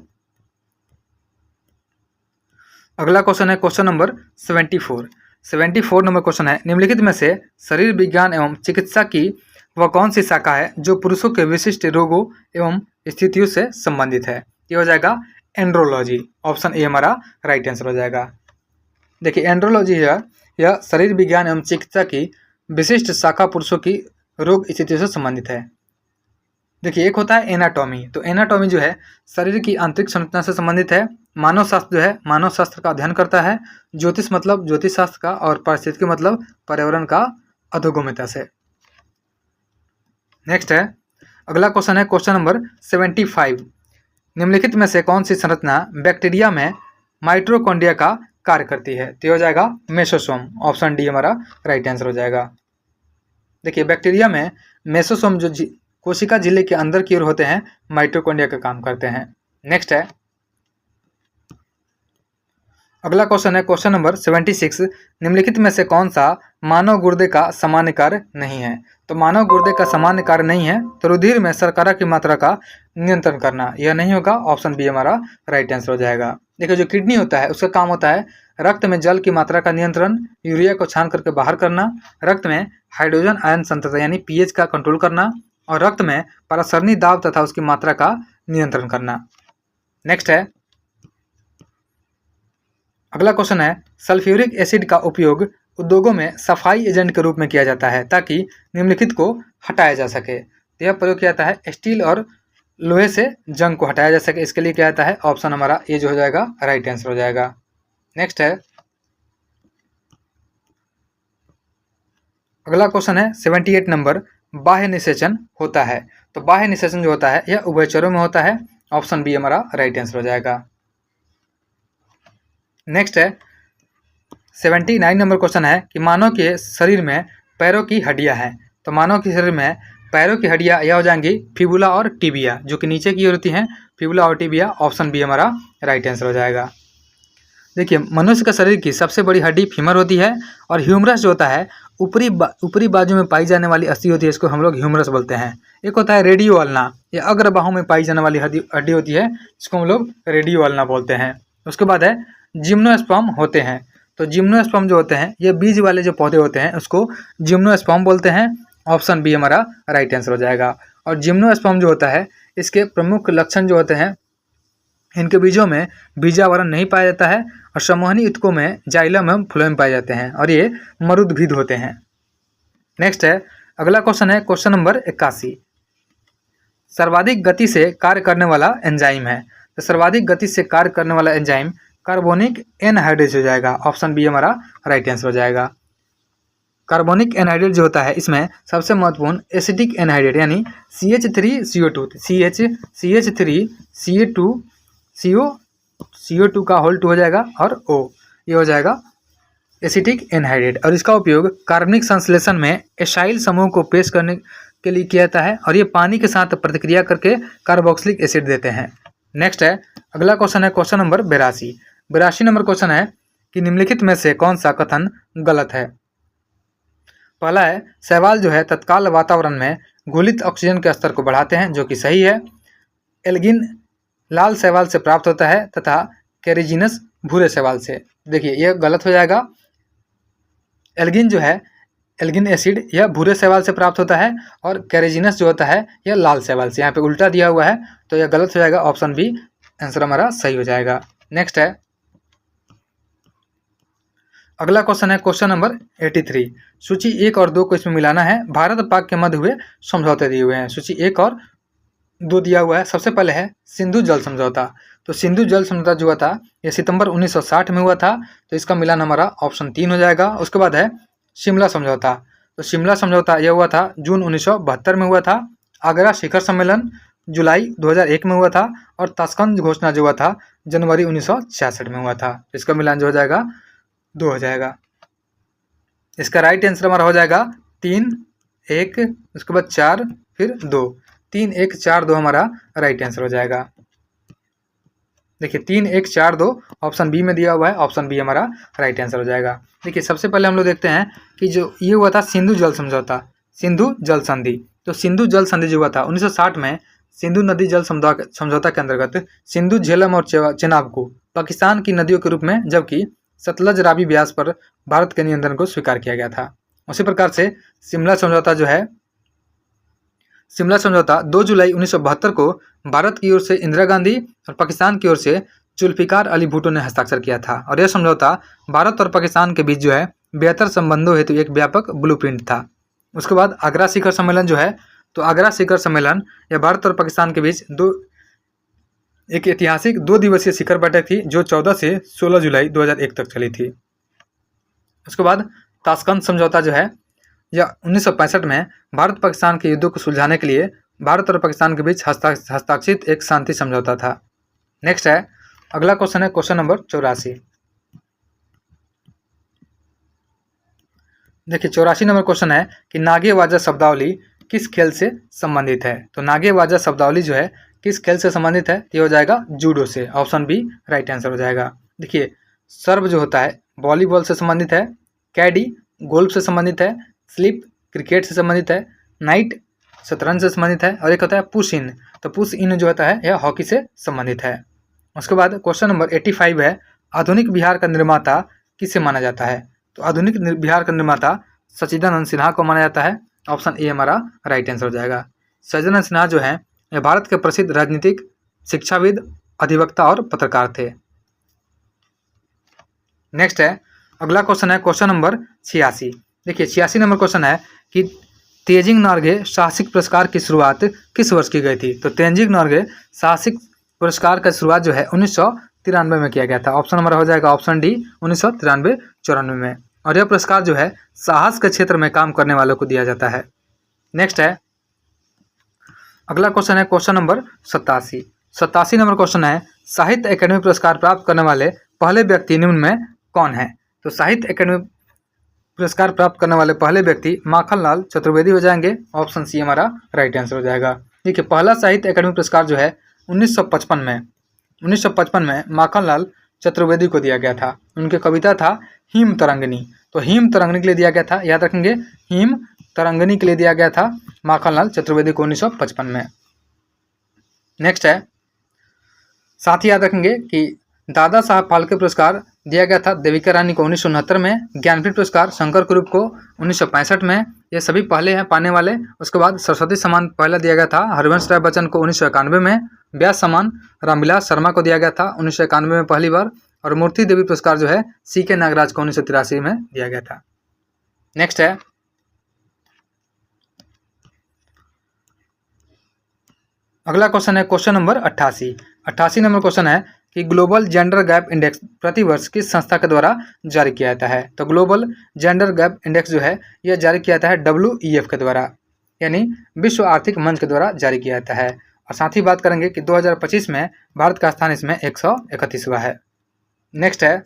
अगला क्वेश्चन है क्वेश्चन नंबर 74 नंबर क्वेश्चन है, निम्नलिखित में से शरीर विज्ञान एवं चिकित्सा की वह कौन सी शाखा है जो पुरुषों के विशिष्ट रोगों एवं स्थितियों से संबंधित है? ये हो जाएगा एंड्रोलॉजी। ऑप्शन ए हमारा राइट आंसर हो जाएगा। देखिए एंड्रोलॉजी है यह शरीर विज्ञान एवं चिकित्सा की विशिष्ट शाखा पुरुषों की रोग स्थितियों से संबंधित है। देखिए एक होता है एनाटॉमी, तो एनाटॉमी जो है शरीर की आंतरिक संरचना से संबंधित है। मानव शास्त्र जो है मानव शास्त्र का अध्ययन करता है। ज्योतिष मतलब ज्योतिष शास्त्र का, और पारिस्थितिकी मतलब पर्यावरण का अधोगम्यता से। नेक्स्ट है अगला क्वेश्चन है क्वेश्चन नंबर 75, निम्नलिखित में से कौन सी संरचना बैक्टीरिया में माइटोकॉन्ड्रिया का कार्य करती है? तो हो जाएगा मेसोसोम। ऑप्शन डी हमारा राइट आंसर हो जाएगा। देखिए बैक्टीरिया में मेसोसोम जो कोशिका झिल्ली के अंदर की ओर होते हैं माइटोकॉन्ड्रिया का काम करते हैं। नेक्स्ट है अगला क्वेश्चन है क्वेश्चन नंबर 76, निम्नलिखित में से कौन सा मानव गुर्दे का सामान्य कार्य नहीं है? तो मानव गुर्दे का सामान्य कार्य नहीं है तो रुधिर में शर्करा की मात्रा का नियंत्रण करना, यह नहीं होगा। ऑप्शन बी हमारा राइट आंसर हो जाएगा। देखिए जो किडनी होता है उसका काम होता है रक्त में जल की मात्रा का नियंत्रण, यूरिया को छान करके बाहर करना, रक्त में हाइड्रोजन आयन सांद्रता यानी पीएच का कंट्रोल करना, और रक्त में परासरणी दाब तथा उसकी मात्रा का नियंत्रण करना। नेक्स्ट है अगला क्वेश्चन है सल्फ्यूरिक एसिड का उपयोग उद्योगों में सफाई एजेंट के रूप में किया जाता है ताकि निम्नलिखित को हटाया जा सके। तो यह प्रयोग किया जाता है स्टील और लोहे से जंग को हटाया जा सके, इसके लिए किया जाता है। ऑप्शन हमारा ये जो हो जाएगा राइट आंसर हो जाएगा। नेक्स्ट है अगला क्वेश्चन है 78 नंबर, बाह्य निषेचन होता है। तो बाह्य निषेचन जो होता है यह उभयचरों में होता है। ऑप्शन बी हमारा राइट आंसर हो जाएगा। नेक्स्ट है 79 नंबर क्वेश्चन है कि मानव के शरीर में पैरों की हड्डियां हैं। तो मानव के शरीर में पैरों की हड्डियां यह हो जाएंगी फिबुला और टिबिया, जो कि नीचे की ओर होती हैं फिबुला और टिबिया। ऑप्शन बी हमारा राइट आंसर हो जाएगा। देखिए मनुष्य का शरीर की सबसे बड़ी हड्डी फीमर होती है, और ह्यूमरस जो होता है ऊपरी बाजू में पाई जाने वाली अस्थि होती है, इसको हम लोग ह्यूमरस बोलते हैं। एक होता है रेडियो अल्ना, ये अग्र बाहु में पाई जाने वाली हड्डी होती है, इसको हम लोग रेडियो अल्ना बोलते हैं। उसके बाद है जिम्नोस्पर्म होते हैं। तो जिम्नोस्पर्म जो होते हैं ये बीज वाले जो पौधे होते हैं उसको जिम्नोस्पर्म बोलते हैं। ऑप्शन बी हमारा राइट आंसर हो जाएगा। और जिम्नोस्पर्म जो होता है इसके प्रमुख लक्षण जो होते हैं, इनके बीजों में बीजावरण नहीं पाया जाता है, और संवहनी ऊतकों में जाइलम एवं फ्लोएम पाए जाते हैं, और ये मरुद्भिद होते हैं। नेक्स्ट है अगला क्वेश्चन है क्वेश्चन नंबर 81, सर्वाधिक गति से कार्य करने वाला एंजाइम है। तो सर्वाधिक गति से कार्य करने वाला एंजाइम कार्बोनिक एनहाइड्रेज हो जाएगा। ऑप्शन बी हमारा राइट आंसर हो जाएगा। कार्बोनिक एनहाइड्रेट जो होता है इसमें सबसे महत्वपूर्ण एसिटिक एनहाइड्रेट यानी CH3CO2 CO2 का होल 2 हो जाएगा, और O ये हो जाएगा एसिटिक एनहाइड्रेट, और इसका उपयोग कार्बनिक संश्लेषण में एसाइल समूह को पेश करने के लिए किया जाता है, और ये पानी के साथ प्रतिक्रिया करके कार्बोक्सिलिक एसिड देते हैं। नेक्स्ट है अगला क्वेश्चन है क्वेश्चन नंबर 82 नंबर क्वेश्चन है कि निम्नलिखित में से कौन सा कथन गलत है? पहला है शैवाल जो है तत्काल वातावरण में घुलित ऑक्सीजन के स्तर को बढ़ाते हैं, जो कि सही है। एल्गिन लाल शैवाल से प्राप्त होता है तथा कैरिजिनस भूरे शैवाल से। देखिए यह गलत हो जाएगा। एल्गिन जो है एल्गिन एसिड यह भूरे शैवाल से प्राप्त होता है, और कैरिजिनस जो होता है यह लाल शैवाल से। यहाँ पे उल्टा दिया हुआ है तो यह गलत हो जाएगा। ऑप्शन बी आंसर हमारा सही हो जाएगा। नेक्स्ट है अगला क्वेश्चन है क्वेश्चन नंबर 83, सूची 1 और 2 को इसमें मिलाना है। भारत पाक के मध्य हुए समझौते दिए हुए हैं, सूची 1 और 2 दिया हुआ है। सबसे पहले है सिंधु जल समझौता। तो सिंधु जल समझौता जो हुआ था यह सितंबर 1960 में हुआ था, तो इसका मिलान हमारा ऑप्शन 3 हो जाएगा। उसके बाद है शिमला समझौता। तो शिमला समझौता यह हुआ था जून 1972 में हुआ था। आगरा शिखर सम्मेलन जुलाई 2001 में हुआ था और ताशकंद घोषणा जो हुआ था जनवरी 1966 में हुआ था। इसका मिलान जो हो जाएगा 2 हो जाएगा। इसका राइट आंसर हमारा हो जाएगा 3, 1, उसके बाद 4, फिर 2। 3, 1, 4, 2 हमारा राइट आंसर हो जाएगा। देखिए 3, 1, 4, 2 ऑप्शन बी में दिया हुआ है, ऑप्शन बी हमारा राइट आंसर हो जाएगा। देखिए सबसे पहले हम लोग देखते हैं कि जो ये हुआ था सिंधु जल समझौता, सिंधु जल संधि। तो सिंधु जल संधि जो हुआ था 1960 में सिंधु नदी जल समझौता के अंतर्गत सिंधु, झेलम और चेनाब को पाकिस्तान की नदियों के रूप में, जबकि सतलज, रावी, ब्यास पर भारत के नियंत्रण को स्वीकार किया गया था। उसी प्रकार से शिमला समझौता जो है, शिमला समझौता 2 जुलाई 1972 को भारत की ओर से इंदिरा गांधी और पाकिस्तान की ओर से जुल्फिकार अली भुट्टो ने हस्ताक्षर किया था। और यह समझौता भारत और पाकिस्तान के बीच जो है बेहतर संबंधों हेतु एक व्यापक ब्लूप्रिंट था। उसके बाद आगरा शिखर सम्मेलन जो है, तो आगरा शिखर सम्मेलन यह भारत और पाकिस्तान के बीच एक ऐतिहासिक 2 दिवसीय शिखर बैठक थी जो 14 से 16 जुलाई 2001 तक चली थी। उसके बाद ताशकंद समझौता जो है, यह 1965 में भारत पाकिस्तान के युद्धों को सुलझाने के लिए भारत और पाकिस्तान के बीच हस्ताक्षरित एक शांति समझौता था। नेक्स्ट है, अगला क्वेश्चन है क्वेश्चन नंबर 84। देखिए 84 नंबर क्वेश्चन है कि नागे वाजा शब्दावली किस खेल से संबंधित है। तो नागे वाजा शब्दावली जो है किस खेल से संबंधित है, ये हो जाएगा जूडो से, ऑप्शन बी राइट आंसर हो जाएगा। देखिए सर्व जो होता है वॉलीबॉल से संबंधित है, कैडी गोल्फ से संबंधित है, स्लिप क्रिकेट से संबंधित है, नाइट शतरंज से संबंधित है, और एक होता है पुश इन। तो पुश इन जो होता है यह हॉकी से संबंधित है। उसके बाद क्वेश्चन नंबर 85 है, आधुनिक बिहार का निर्माता किसे माना जाता है। तो आधुनिक बिहार का निर्माता सच्चिदानंद सिन्हा को माना जाता है, ऑप्शन ए हमारा राइट आंसर हो जाएगा। सच्चिदानंद सिन्हा जो है यह भारत के प्रसिद्ध राजनीतिक, शिक्षाविद, अधिवक्ता और पत्रकार थे। नेक्स्ट है, अगला क्वेश्चन है क्वेश्चन नंबर 86। देखिए 86 नंबर क्वेश्चन है कि तेजिंग नोर्गे साहसिक पुरस्कार की शुरुआत किस वर्ष की गई थी। तो तेजिंग नोर्गे साहसिक पुरस्कार का शुरुआत जो है 1993 में किया गया था। ऑप्शन हमारा हो जाएगा ऑप्शन डी 1993-94 में। और यह पुरस्कार जो है साहस के क्षेत्र में काम करने वालों को दिया जाता है। नेक्स्ट है, अगला क्वेश्चन है क्वेश्चन नंबर 87। 87 नंबर क्वेश्चन है, साहित्य अकेडमी पुरस्कार प्राप्त करने वाले पहले व्यक्ति निम्न में कौन है। तो साहित्य अकेडमी पुरस्कार प्राप्त करने वाले पहले व्यक्ति माखनलाल चतुर्वेदी हो जाएंगे, ऑप्शन सी हमारा राइट आंसर हो जाएगा। देखिए पहला साहित्य अकेडमी पुरस्कार जो है 1955 में माखनलाल चतुर्वेदी को दिया गया था। उनकी कविता था हिम तरंगिनी। तो हिम तरंगिनी के लिए दिया गया था, याद रखेंगे, हिम तरंगिनी के लिए दिया गया था माखनलाल चतुर्वेदी को 1955 में। नेक्स्ट है, साथ ही याद रखेंगे कि दादा साहब फाल्के पुरस्कार दिया गया था देविका रानी को 1969 में, ज्ञानपीठ पुरस्कार शंकर कुरूप को 1965 में, ये सभी पहले हैं पाने वाले। उसके बाद सरस्वती सम्मान पहला दिया गया था हरिवंश राय बच्चन को 1991 में, व्यास सम्मान रामविलास शर्मा को दिया गया था 1991 में पहली बार, और मूर्ति देवी पुरस्कार जो है CK नागराज को 1983 में दिया गया था। नेक्स्ट है, अगला क्वेश्चन है क्वेश्चन नंबर 88। 88 नंबर क्वेश्चन है कि ग्लोबल जेंडर गैप इंडेक्स प्रतिवर्ष किस संस्था के द्वारा जारी किया जाता है। तो ग्लोबल जेंडर गैप इंडेक्स जो है यह जारी किया जाता है WEF के द्वारा, यानी विश्व आर्थिक मंच के द्वारा जारी किया जाता है। और साथ ही बात करेंगे कि 2025 में भारत का स्थान इसमें 131वां है। नेक्स्ट है,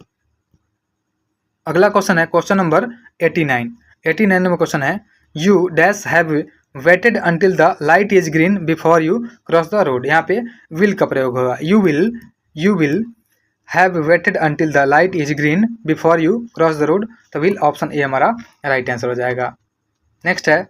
अगला क्वेश्चन है क्वेश्चन नंबर 89। 89 नंबर क्वेश्चन है, you dash have waited until the light is green before you cross the road. यहाँ पे विल का प्रयोग होगा, you will have waited until the light is green before you cross the road. तो will option A हमारा right answer हो जाएगा। Next है,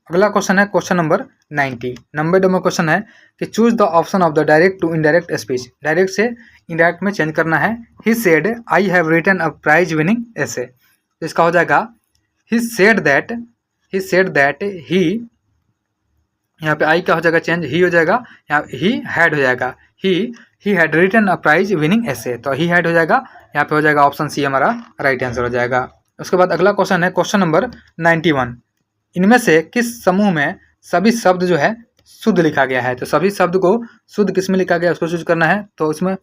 अगला क्वेश्चन है क्वेश्चन नंबर 90 नंबर क्वेश्चन है कि choose the option of the direct to indirect speech. Direct से इनडायरेक्ट में चेंज करना है। He said I have written a prize winning essay, तो इसका हो जाएगा ही सेड दैट ही, यहाँ पे आई का हो जाएगा चेंज, ही हो जाएगा, यहाँ ही हैड हो जाएगा, he had written a prize winning essay, तो ही हैड हो जाएगा, यहाँ पे हो जाएगा ऑप्शन सी हमारा राइट आंसर हो जाएगा। उसके बाद अगला क्वेश्चन है क्वेश्चन नंबर 91। इनमें से किस समूह में सभी शब्द जो है शुद्ध लिखा गया है। तो सभी शब्द को शुद्ध किस में लिखा गया है उसको चूज करना है। तो इसमें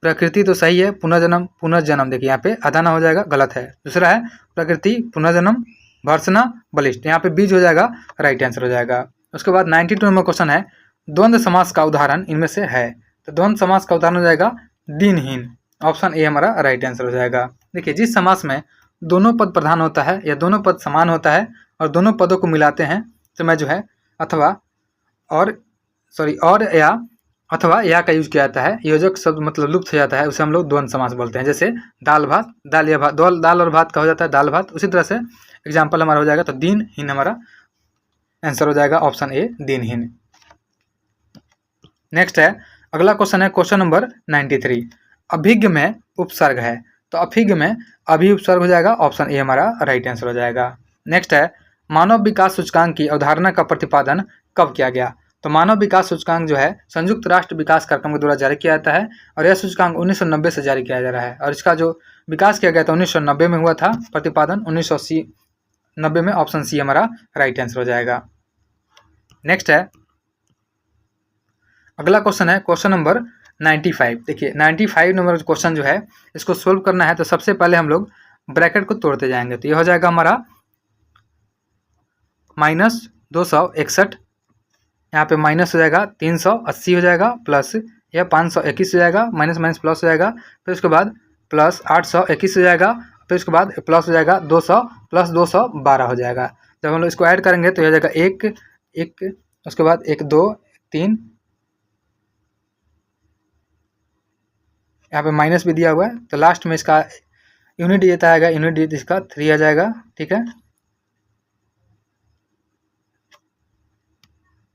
प्रकृति तो सही है, पुनर्जन्म देखिए यहाँ पे आधा ना हो जाएगा, गलत है। दूसरा है प्रकृति, पुनर्जन्म, भर्सना, बलिष्ठ, यहाँ पे बीज हो जाएगा, राइट आंसर हो जाएगा। उसके बाद 92 नंबर क्वेश्चन है द्वंद्व समास का उदाहरण इनमें से है। तो द्वंद्व समास का उदाहरण हो जाएगा दिनहीन। ऑप्शन ए हमारा राइट आंसर हो जाएगा। देखिए, जिस समास में दोनों पद प्रधान होता है या दोनों पद समान होता है और दोनों पदों को मिलाते हैं तो मैं जो है अथवा और या अथवा या का यूज किया जाता है, योजक शब्द मतलब लुप्त हो जाता है, उसे हम लोग द्वंद्व समास बोलते हैं। जैसे दाल भात, दाल या भात, दाल और भात का हो जाता है दाल भात। उसी तरह से एग्जाम्पल हमारा हो जाएगा, तो दिनहीन हमारा आंसर हो जाएगा ऑप्शन ए दिनहीन। नेक्स्ट है, अगला क्वेश्चन है क्वेश्चन नंबर 93। अभिज्ञ में उपसर्ग है, तो अभिज्ञ में अभी उपसर्ग हो जाएगा, ऑप्शन ए हमारा राइट आंसर हो जाएगा। नेक्स्ट है, मानव विकास सूचकांक की अवधारणा का प्रतिपादन कब किया गया? तो मानव विकास सूचकांक जो है संयुक्त राष्ट्र विकास कार्यक्रम के द्वारा जारी किया जाता है और यह सूचकांक 1990 से जारी किया जा रहा है और इसका जो विकास किया गया था 1990 में हुआ था, प्रतिपादन 1990 में। ऑप्शन सी हमारा राइट आंसर हो जाएगा। नेक्स्ट है, अगला क्वेश्चन है क्वेश्चन नंबर 95। देखिए, 95 नंबर क्वेश्चन जो है इसको सोल्व करना है तो सबसे पहले हम लोग ब्रैकेट को तोड़ते जाएंगे। तो यह हो जाएगा हमारा -261, यहाँ पे माइनस हो जाएगा 380 हो जाएगा, प्लस यह 521 हो जाएगा, माइनस माइनस प्लस हो जाएगा, फिर उसके बाद प्लस 821 हो जाएगा, फिर उसके बाद प्लस हो जाएगा 200 प्लस 212 हो जाएगा। जब हम लोग इसको ऐड करेंगे तो यह हो जाएगा एक, उसके बाद 1 2 3, यहाँ पे माइनस भी दिया हुआ है, तो लास्ट में इसका यूनिट देता आएगा, यूनिट डिजिट इसका 3 आ जाएगा। ठीक है,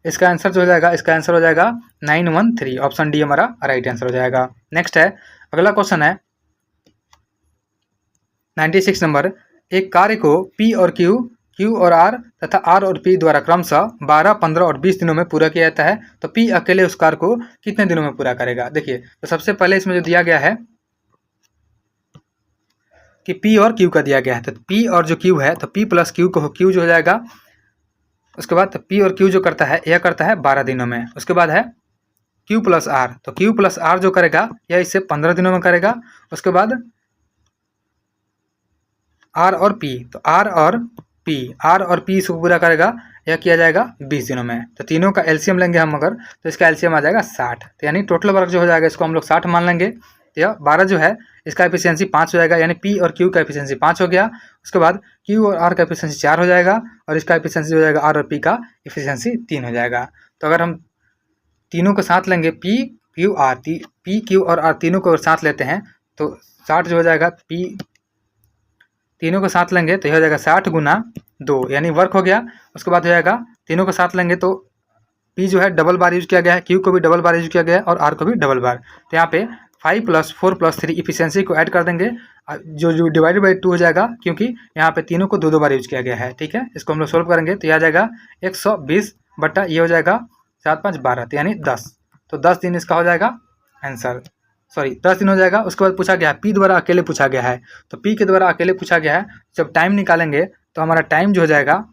इसका आंसर जो हो जाएगा, इसका आंसर हो जाएगा 913। ऑप्शन डी हमारा राइट आंसर हो जाएगा। नेक्स्ट है, अगला क्वेश्चन है 96 नंबर। एक कार्य को P और Q और R तथा R और P द्वारा क्रमशः 12, 15 और 20 दिनों में पूरा किया जाता है, तो P अकेले उस कार्य को कितने दिनों में पूरा करेगा? देखिए, तो सबसे पहले इसमें जो दिया गया है कि P और Q का दिया गया है, तो P और जो Q है तो P प्लस Q को Q जो हो जाएगा, उसके बाद P और Q जो करता है यह करता है 12 दिनों में। उसके बाद है Q प्लस R, तो Q प्लस R जो करेगा यह इससे 15 दिनों में करेगा। उसके बाद R और P, तो R और P इसको पूरा करेगा, यह किया जाएगा 20 दिनों में। तो तीनों का एलसीएम लेंगे हम अगर, तो इसका एलसीएम आ जाएगा 60, तो यानी टोटल वर्क जो हो जाएगा इसको हम लोग 60 मान लेंगे। तो यह 12 जो है इसका एफिशिएंसी 5 हो जाएगा, यानी P और Q का एफिशिएंसी 5 हो गया। उसके बाद Q और R का एफिशिएंसी 4 हो जाएगा और इसका एफिशिएंसी हो जाएगा R और P का एफिशिएंसी 3 हो जाएगा। तो अगर हम तीनों को साथ लेंगे P Q और R तीनों को साथ लेते हैं तो 60 जो हो जाएगा, P तीनों को साथ लेंगे तो यह हो जाएगा 60 गुना 2, यानी वर्क हो गया। उसके बाद हो जाएगा तीनों को साथ लेंगे तो P जो है डबल बार यूज किया गया है, Q को भी डबल बार यूज किया गया है और R को भी डबल बार। तो यहाँ पे 5 + 4 + 3 इफिशियंसी को ऐड कर देंगे, जो डिवाइडेड बाई 2 हो जाएगा, क्योंकि यहाँ पे तीनों को 2 बार यूज किया गया है। ठीक है, इसको हम लोग सोल्व करेंगे तो यह आ जाएगा 120 बटा ये हो जाएगा 7 5 12, तो यानी 10। तो 10 दिन इसका हो जाएगा आंसर, 10 दिन हो जाएगा। उसके बाद पूछा गया है P द्वारा अकेले पूछा गया है, तो P के द्वारा अकेले पूछा गया है। जब टाइम निकालेंगे तो हमारा टाइम जो हो जाएगा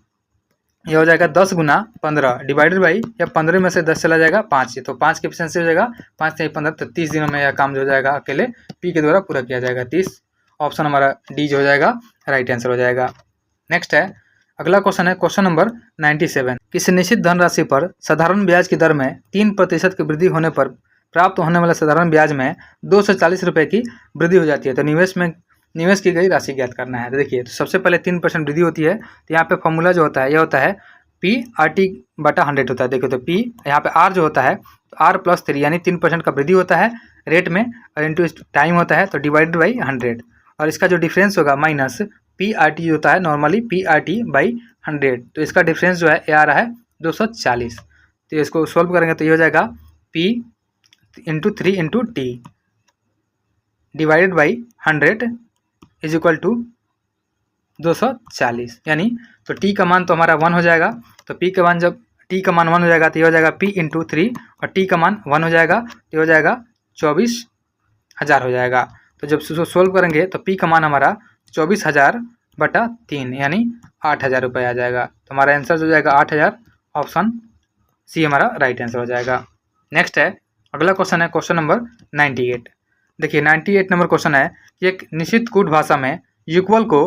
ये हो जाएगा 10 गुना 15 डिवाइडेड बाई, या 15 में से 10 चला जाएगा 5, तो 5 की एफिशिएंसी हो जाएगा 5 से 15, तो 30 दिनों में यह काम जो हो जाएगा अकेले P के द्वारा पूरा किया जाएगा 30। ऑप्शन हमारा डी जो हो जाएगा राइट आंसर हो जाएगा। नेक्स्ट है, अगला क्वेश्चन है क्वेश्चन नंबर 97। किसी निश्चित धनराशि पर साधारण ब्याज की दर में 3% की वृद्धि होने पर प्राप्त होने वाले साधारण ब्याज में 2 से 40 रुपये की वृद्धि हो जाती है, तो निवेश की गई राशि ज्ञात करना है। तो देखिए, तो सबसे पहले 3% वृद्धि होती है, तो यहाँ पे फॉर्मूला जो होता है यह होता है P/RT बटा 100 होता है। देखिए, तो P यहाँ पे R जो होता है तो R + 3, यानी 3% का वृद्धि होता है रेट में और इंटू टाइम होता है, तो डिवाइडेड बाई 100, और इसका जो डिफरेंस होगा माइनस P/RT जो होता है नॉर्मली P/RT बाई 100, तो इसका डिफरेंस जो है ये आ रहा है 240। तो इसको सोल्व करेंगे तो ये हो जाएगा P × 3 × T divided by 100 is equal to 240, यानी तो T का मान तो हमारा 1 हो जाएगा, तो P का मान जब T का मान 1 हो जाएगा तो ये हो जाएगा P × 3 और T का मान 1 हो जाएगा तो ये हो जाएगा 24,000 हो जाएगा। तो जब सोल्व करेंगे तो P का मान हमारा 24,000 बटा 3, यानी 8,000 रुपये आ जाएगा। तो हमारा आंसर जो हो जाएगा 8,000, ऑप्शन सी हमारा राइट आंसर हो जाएगा। नेक्स्ट है, अगला क्वेश्चन है क्वेश्चन नंबर 98। देखिए, 98 नंबर क्वेश्चन है कि एक निश्चित कूट भाषा में युगल को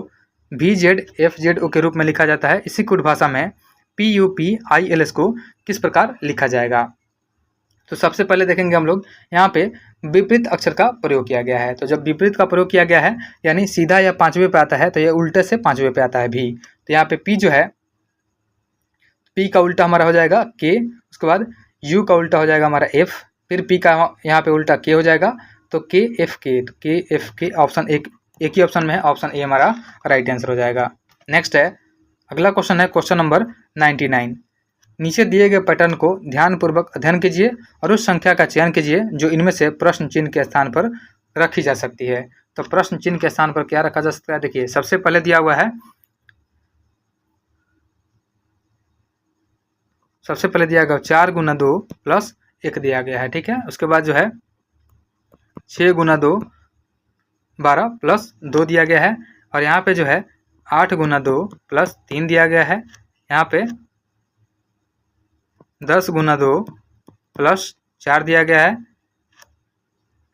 VZ FZO के रूप में लिखा जाता है। इसी कूट भाषा में PUPILS को किस प्रकार लिखा जाएगा। तो सबसे पहले देखेंगे हम लोग यहाँ पे विपरीत अक्षर का प्रयोग किया गया है। तो जब विपरीत का प्रयोग किया गया है यानी सीधा या पांचवें पे आता है तो ये उल्टे से पांचवें पे आता है भी। तो यहाँ पे P जो है, P का उल्टा हमारा हो जाएगा K, उसके बाद U का उल्टा हो जाएगा हमारा F, फिर P का यहाँ पे उल्टा K हो जाएगा तो KFK। तो KFK ऑप्शन एक ही ऑप्शन में है, ऑप्शन ए हमारा राइट आंसर हो जाएगा। नेक्स्ट है, अगला क्वेश्चन है क्वेश्चन नंबर 99। नीचे दिए गए पैटर्न को ध्यानपूर्वक अध्ययन कीजिए और उस संख्या का चयन कीजिए जो इनमें से प्रश्न चिन्ह के स्थान पर रखी जा सकती है। तो प्रश्न चिन्ह के स्थान पर क्या रखा जा सकता है, देखिए सबसे पहले दिया हुआ है, सबसे पहले दिया गया 4 गुना 2 प्लस 1 दिया गया है, ठीक है। उसके बाद जो है 6 गुना 2 12 प्लस 2 दिया गया है, और यहाँ पे जो है 8 गुना 2 प्लस 3 दिया गया है, यहाँ पे 10 गुना 2 प्लस 4 दिया गया है।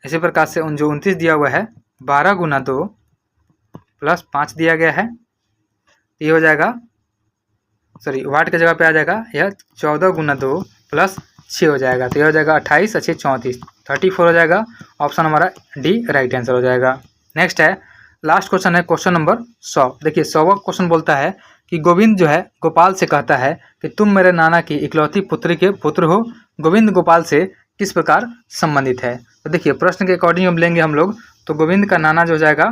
इसी प्रकार से जो 29 दिया हुआ है 12 गुना 2 प्लस 5 दिया गया है, ये हो जाएगा, सॉरी वाट के जगह पे आ जाएगा यह 14 गुना 2 प्लस 6 हो जाएगा, तो यह हो जाएगा 28 अच्छे 34 34 हो जाएगा। ऑप्शन हमारा डी राइट आंसर हो जाएगा। नेक्स्ट है, लास्ट क्वेश्चन है क्वेश्चन नंबर 100। देखिए 100वां क्वेश्चन बोलता है कि गोविंद जो है गोपाल से कहता है कि तुम मेरे नाना की इकलौती पुत्री के पुत्र हो, गोविंद गोपाल से किस प्रकार संबंधित है। तो देखिए प्रश्न के अकॉर्डिंग हम लेंगे हम लोग, तो गोविंद का नाना जो हो जाएगा,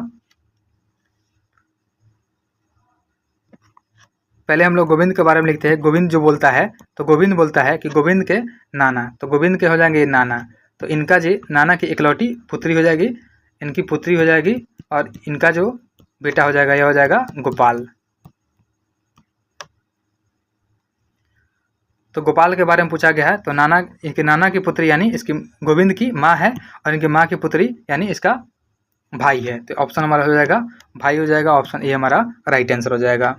पहले हम लोग गोविंद के बारे में लिखते हैं। गोविंद जो बोलता है तो गोविंद बोलता है कि गोविंद के नाना, तो गोविंद के हो जाएंगे नाना, तो इनका जी नाना की इकलौती पुत्री हो जाएगी, इनकी पुत्री हो जाएगी, और इनका जो बेटा हो जाएगा यह हो जाएगा गोपाल। तो गोपाल के बारे में पूछा गया है, तो नाना, इनके नाना की पुत्री यानी इसकी गोविंद की माँ है, और इनकी माँ की पुत्री यानी इसका भाई है, तो ऑप्शन हमारा हो जाएगा भाई हो जाएगा, ऑप्शन ए हमारा राइट आंसर हो जाएगा।